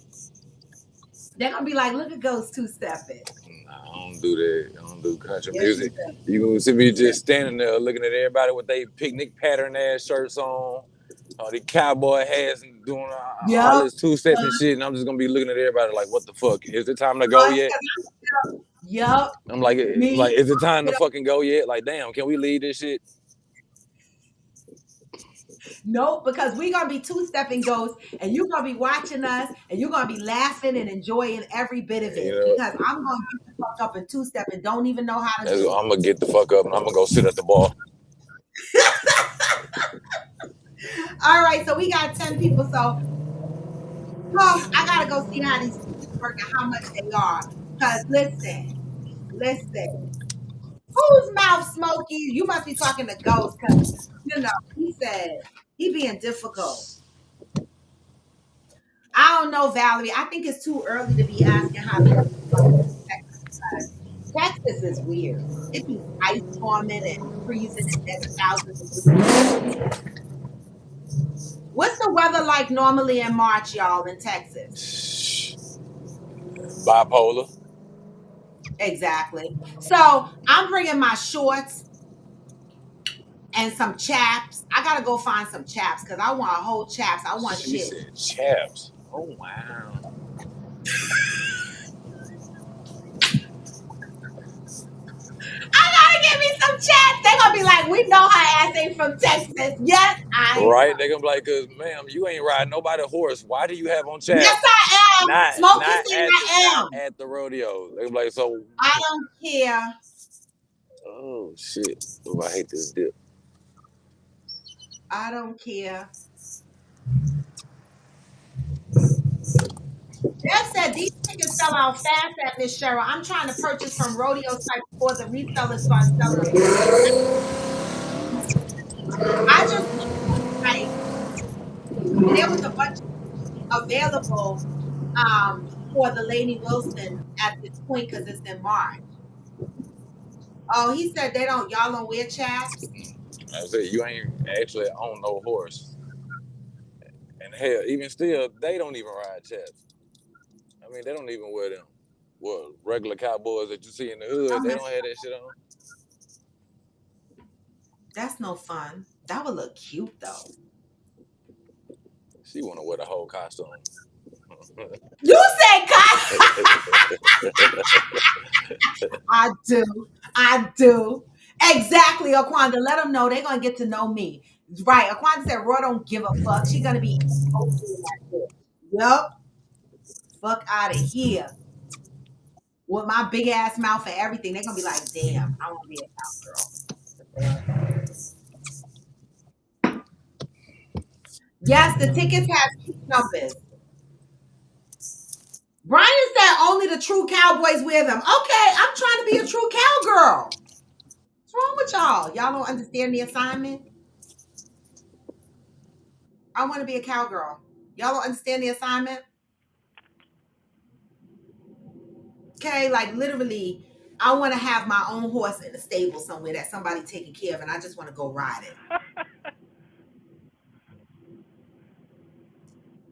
They're gonna be like, look at Ghost two-stepping. Nah, I don't do that. I don't do country music. You gonna see me just standing there looking at everybody with their picnic pattern ass shirts on, all the cowboy hats and doing all this two-steps and shit, and I'm just gonna be looking at everybody like, what the fuck? Is it time to go yet? Yup. I'm like, is it time to fucking go yet? Like, damn, can we leave this shit? Nope, because we're gonna be two-stepping Ghosts, and you're gonna be watching us, and you're gonna be laughing and enjoying every bit of it. Because I'm gonna get the fuck up and two-step and don't even know how to do it. I'm gonna get the fuck up and I'm gonna go sit at the bar. All right, so we got 10 people. So I gotta go see how these tickets work and how much they are. Because listen. Whose mouth, Smokey? You must be talking to Ghost, because he said he being difficult. I don't know, Valerie. I think it's too early to be asking how to Texas. Texas is weird. It be ice storming and freezing and then 1,000 degrees. What's the weather like normally in March, y'all, in Texas? Bipolar. Exactly. So I'm bringing my shorts and some chaps. I gotta go find some chaps because I want a whole chaps. I want she shit. Said chaps. Oh wow. I gotta get me some chaps. They're gonna be like, we know her ass ain't from Texas. Yes, I am. Right? They're gonna be like, cause ma'am, you ain't riding nobody's horse. Why do you have on chaps? Yes, I am. Smokey said I am. At the rodeo. They're like, so I don't care. Oh shit. Oh, I hate this dip. I don't care. Deb said these tickets sell out fast at Miss Cheryl. I'm trying to purchase from rodeo sites before the resellers start selling them. I just there was a bunch available for the Lady Wilson at this point because it's in March. Oh, he said y'all don't wear chaps? I said you ain't actually on no horse. And hell, even still, they don't even ride chaps. I mean, they don't even wear them. Well, regular cowboys that you see in the hood, they don't have that shit on. That's no fun. That would look cute though. She wanna wear the whole costume. You said costume. I do. Exactly, Aquanda. Let them know they're gonna get to know me. Right. Aquanda said Roy don't give a fuck. She's gonna be Yup. Fuck out of here. With my big ass mouth and everything, they're gonna be like, damn, I want to be a cowgirl. Yes, the tickets have 2 numbers. Brian said only the true cowboys wear them. Okay, I'm trying to be a true cowgirl. What's wrong with y'all? Y'all don't understand the assignment? I want to be a cowgirl. Y'all don't understand the assignment? Okay, like literally, I want to have my own horse in a stable somewhere that somebody taking care of, and I just want to go ride it.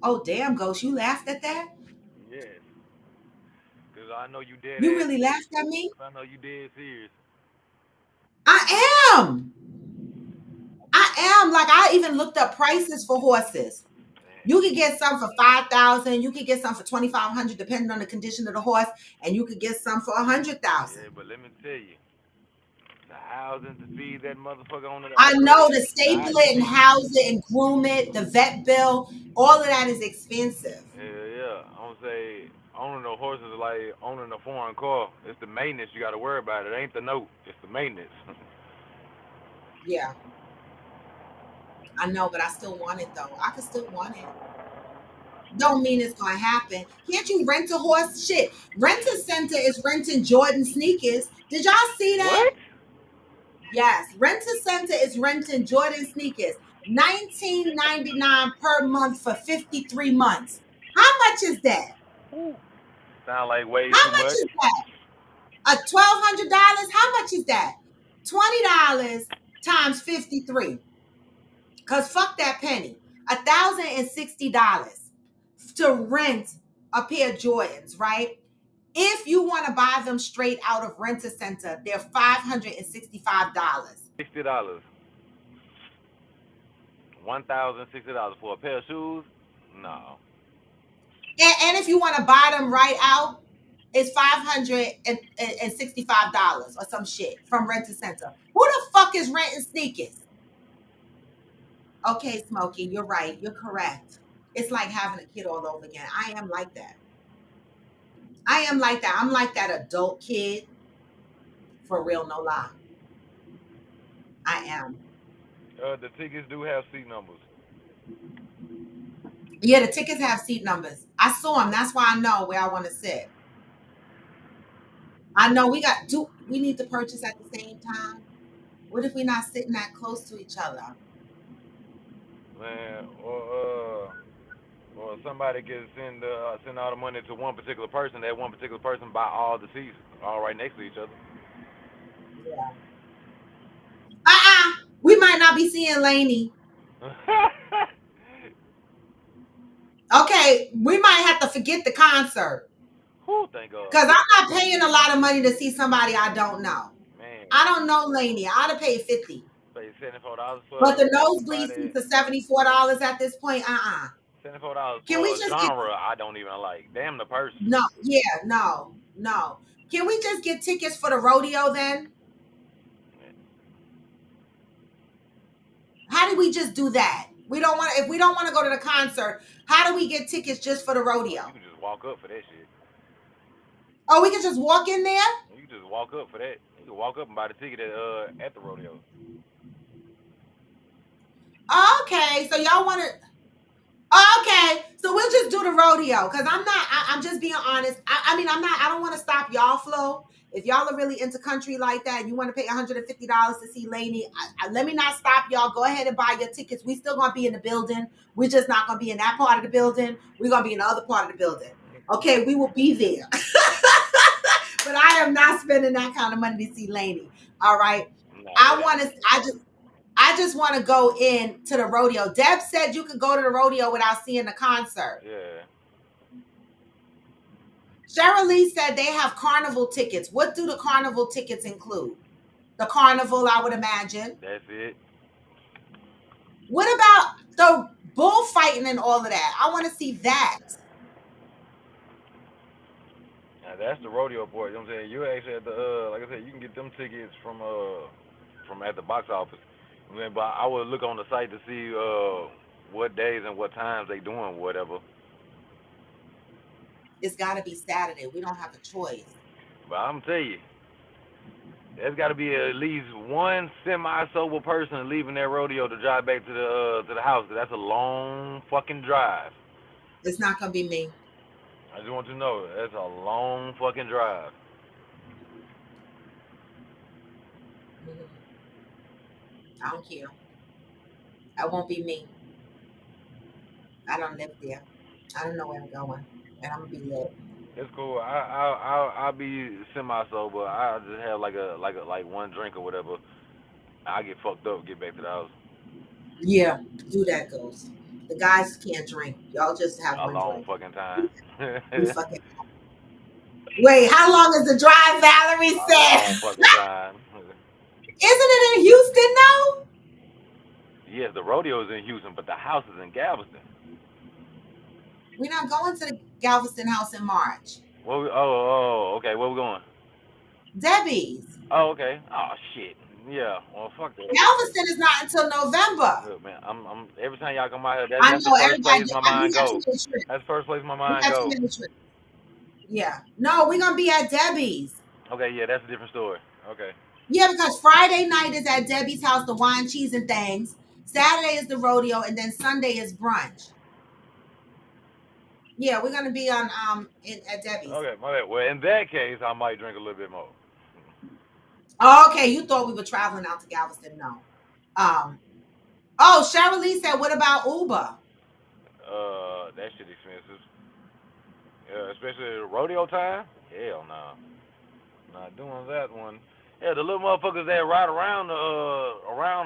Oh damn, Ghost, you laughed at that? Yes. Because I know you dead You ass really serious. laughed at me? I know you dead serious. I am. I am. Like I even looked up prices for horses. You could get some for 5,000. You could get some for 2,500, depending on the condition of the horse, and you could get some for 100,000. Yeah, but let me tell you, the housing to feed that motherfucker on it, I operate know it, to the stable it and occupation. house it and groom it, the vet bill, all of that is expensive. Yeah. I'm gonna say owning a horse is like owning a foreign car. It's the maintenance you got to worry about. It ain't the note. It's the maintenance. Yeah, I know, but I still want it though. I could still want it. Don't mean it's gonna happen. Can't you rent a horse? Shit, Rent a Center is renting Jordan sneakers. Did y'all see that? What? Yes, Rent a Center is renting Jordan sneakers. $19.99 per month for 53 months. How much is that? Sound like way How too much much. is that? $1,200? How much is that? $20 times 53. Cause fuck that penny. $1,060 to rent a pair of Jordans, right? If you want to buy them straight out of Rent a Center, they're $565. $60. $1,060 for a pair of shoes? No. And if you want to buy them right out, it's $565 or some shit from Rent a Center. Who the fuck is renting sneakers? Okay, Smokey, you're right. You're correct. It's like having a kid all over again. I am like that. I am like that. I'm like that adult kid. For real, no lie. I am. The tickets do have seat numbers. Yeah, the tickets have seat numbers. I saw them. That's why I know where I want to sit. I know we need to purchase at the same time. What if we're not sitting that close to each other? Man, or somebody can send all the money to one particular person. That one particular person buy all the seats, all right next to each other. Yeah. We might not be seeing Lainey. Okay, we might have to forget the concert. Who thank God? Because I'm not paying a lot of money to see somebody I don't know. Man, I don't know Lainey. I'd have paid $50. pay $74 for But the nosebleed somebody. seats are $74 at this point. $74 Can we for a just get genre I don't even like. Damn the person. no, yeah, no. Can we just get tickets for the rodeo then? How do we just do that? If we don't want to go to the concert, how do we get tickets just for the rodeo? You can just walk up for that shit. Oh, we can just walk in there? You can just walk up for that. You can walk up and buy the ticket at the rodeo. Okay, so y'all want to okay, so we'll just do the rodeo because I'm just being honest. I don't want to stop y'all flow. If y'all are really into country like that and you want to pay $150 to see Lainey, let me not stop y'all. Go ahead and buy your tickets. We still going to be in the building. We're just not going to be in that part of the building. We're going to be in the other part of the building. Okay, we will be there. But I am not spending that kind of money to see Lainey. All right. No, I just want to go in to the rodeo. Deb said you could go to the rodeo without seeing the concert. Yeah. Cheryl Lee said they have carnival tickets. What do the carnival tickets include? The carnival, I would imagine. That's it. What about the bullfighting and all of that? I want to see that. Now that's the rodeo part. You know what I'm saying? You actually at the like I said, you can get them tickets from at the box office. I mean, but I would look on the site to see what days and what times they doing whatever. It's got to be Saturday. We don't have a choice. But I'm tell you, there's got to be at least one semi-sober person leaving that rodeo to drive back to the house. That's a long fucking drive. It's not going to be me. I just want you to know that's a long fucking drive. I don't care. That won't be me. I don't live there. I don't know where I'm going. And I'm going to be lit. It's cool. I'll be semi sober. I just have like one drink or whatever. I get fucked up, get back to the house. Yeah, do that, Ghost. The guys can't drink. Y'all just have A one long drink. fucking time. We fucking wait. How long is the drive? Valerie A said. long fucking time. Isn't it in Houston now? Yes, the rodeo is in Houston, but the house is in Galveston. We're not going to the Galveston house in March. Okay. Where we going? Debbie's. Oh, okay. Oh shit. Yeah. Well, fuck that. Galveston is not until November. Look, man, I'm every time y'all come out here, I that's the know first everybody. place my We mind got too goes. many trips. That's the first place my We mind got too goes. many trips. Yeah. No, we're gonna be at Debbie's. Okay, yeah, that's a different story. Okay. Yeah, because Friday night is at Debbie's house, the wine, cheese, and things. Saturday is the rodeo, and then Sunday is brunch. Yeah, we're gonna be on at Debbie's. Okay, my bad. Well, in that case, I might drink a little bit more. Okay, you thought we were traveling out to Galveston? No. Oh, Cheryl Lee said, "What about Uber?" That shit expensive. Yeah, especially rodeo time. Hell no. Not doing that one. Yeah, the little motherfuckers that ride around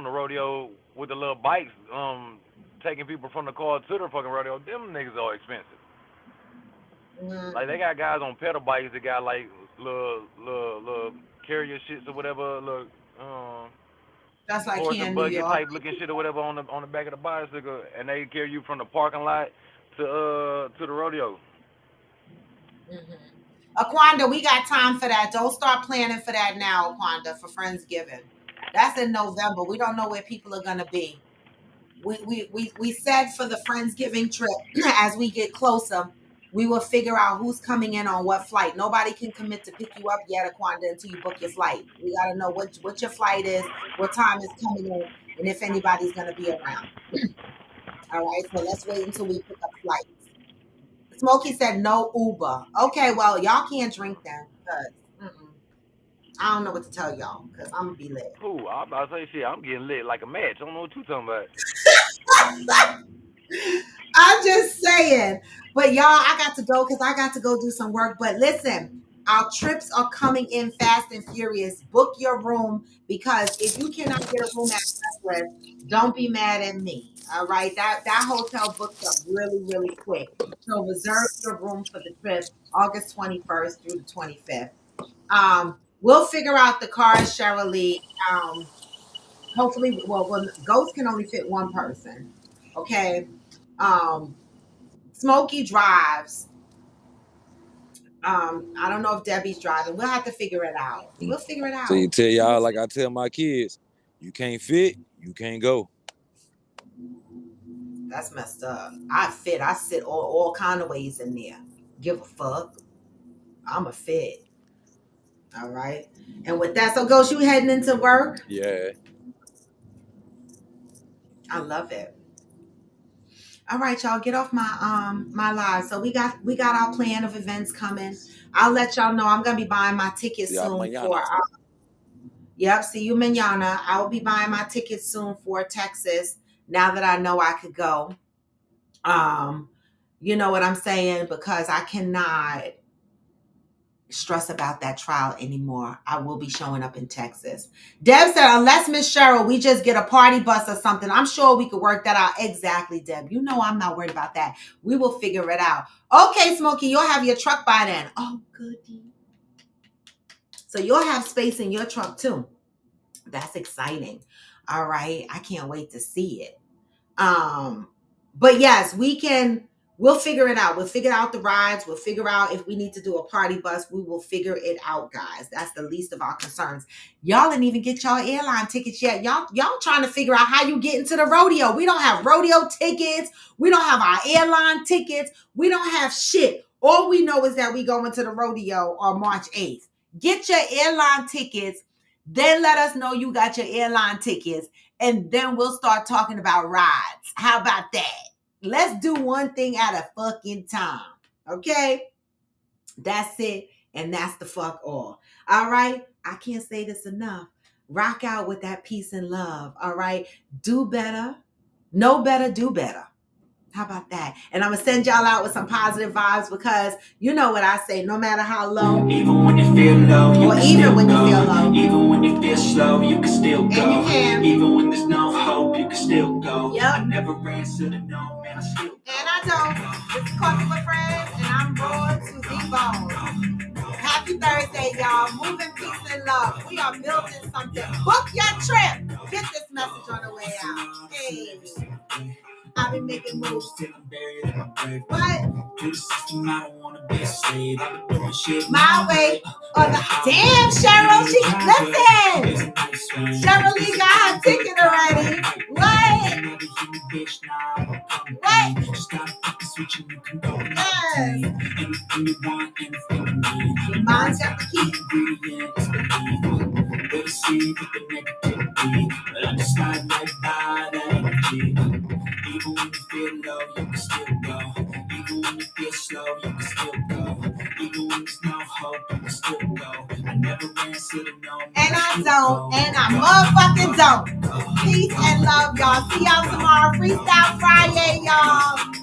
the rodeo with the little bikes, taking people from the car to the fucking rodeo. Them niggas are expensive. Mm. Like they got guys on pedal bikes that got like little carrier shits or whatever, little That's like horse here in and New buggy York. type looking shit or whatever on the back of the bicycle, and they carry you from the parking lot to the rodeo. Aquanda, we got time for that. Don't start planning for that now, Aquanda, for Friendsgiving. That's in November. We don't know where people are gonna be. We said for the Friendsgiving trip, as we get closer, we will figure out who's coming in on what flight. Nobody can commit to pick you up yet, Aquanda, until you book your flight. We gotta know what your flight is, what time is coming in, and if anybody's gonna be around. All right, so let's wait until we pick up flights. Smokey said no Uber. Okay, well, y'all can't drink then, because I don't know what to tell y'all, because I'm gonna be lit. Ooh, I'm about to say shit. I'm getting lit like a match. I don't know what you talking about. I'm just saying. But y'all, I got to go because I got to go do some work. But listen, our trips are coming in fast and furious. Book your room, because if you cannot get a room at Westward, don't be mad at me. All right. That hotel booked up really, really quick. So reserve your room for the trip, August 21st through the 25th. We'll figure out the cars, Cheryl Lee. Hopefully, well, Ghost can only fit one person. Okay. Smokey drives. I don't know if Debbie's driving. We'll have to figure it out. We'll figure it out. So you tell y'all, like I tell my kids, you can't fit, you can't go. That's messed up. I sit all kind of ways in there. Give a fuck. I'm a fit. All right. And with that, so Ghost, you heading into work? Yeah. I love it. All right, y'all, get off my live. So we got our plan of events coming. I'll let y'all know. I'm gonna be buying my tickets Yeah, soon mañana. for. Yep, see you mañana. I will be buying my tickets soon for Texas. Now that I know I could go, you know what I'm saying, because I cannot stress about that trial anymore. I will be showing up in Texas. Deb said, unless Miss Cheryl, we just get a party bus or something, I'm sure we could work that out. Exactly, Deb. You know I'm not worried about that. We will figure it out. Okay, Smokey, you'll have your truck by then. Oh, goody. So you'll have space in your truck too. That's exciting. All right. I can't wait to see it. But yes, we'll figure it out. We'll figure out the rides. We'll figure out if we need to do a party bus. We will figure it out, guys. That's the least of our concerns. Y'all didn't even get y'all airline tickets yet. Y'all trying to figure out how you get into the rodeo. We don't have rodeo tickets. We don't have our airline tickets. We don't have shit. All we know is that we go into the rodeo on March 8th. Get your airline tickets. Then let us know you got your airline tickets. And then we'll start talking about rides. How about that? Let's do one thing at a fucking time. Okay? That's it. And that's the fuck all. All right? I can't say this enough. Rock out with that peace and love. All right? Do better. Know better. Do better. How about that? And I'm gonna send y'all out with some positive vibes because you know what I say, no matter how low, even when you feel low, you or can even still when you go. feel low, Even when you feel slow, you can still and go. you can. Even when there's no hope, you can still go. Yep. I never answer to no, man, I still go. And I don't. It's Coffee with Friends, and I'm raw to the bone. Happy Thursday, y'all. Moving peace and love. We are building something. Book your trip. Get this message on the way out. Hey. I've been making moves. Till I'm buried in my grave. What? To the system, I don't wanna be a slave. I've been doing shit My way or the damn Cheryl. She listen. Cheryl Lee got her ticket already. What? What? Just gotta flip the switch and you can go. Yes. Anything you want, anything you need. Your mind's got the key. Ingredient is belief. They deceive with the negativity, but I just slide right by that energy. Even when you feel low, you can still go. Even when you feel slow, you can still go. Even when there's no hope, you can still go. I never answer to no. And I don't. And I motherfucking don't. Peace and love, y'all. See y'all tomorrow. Freestyle Friday, y'all.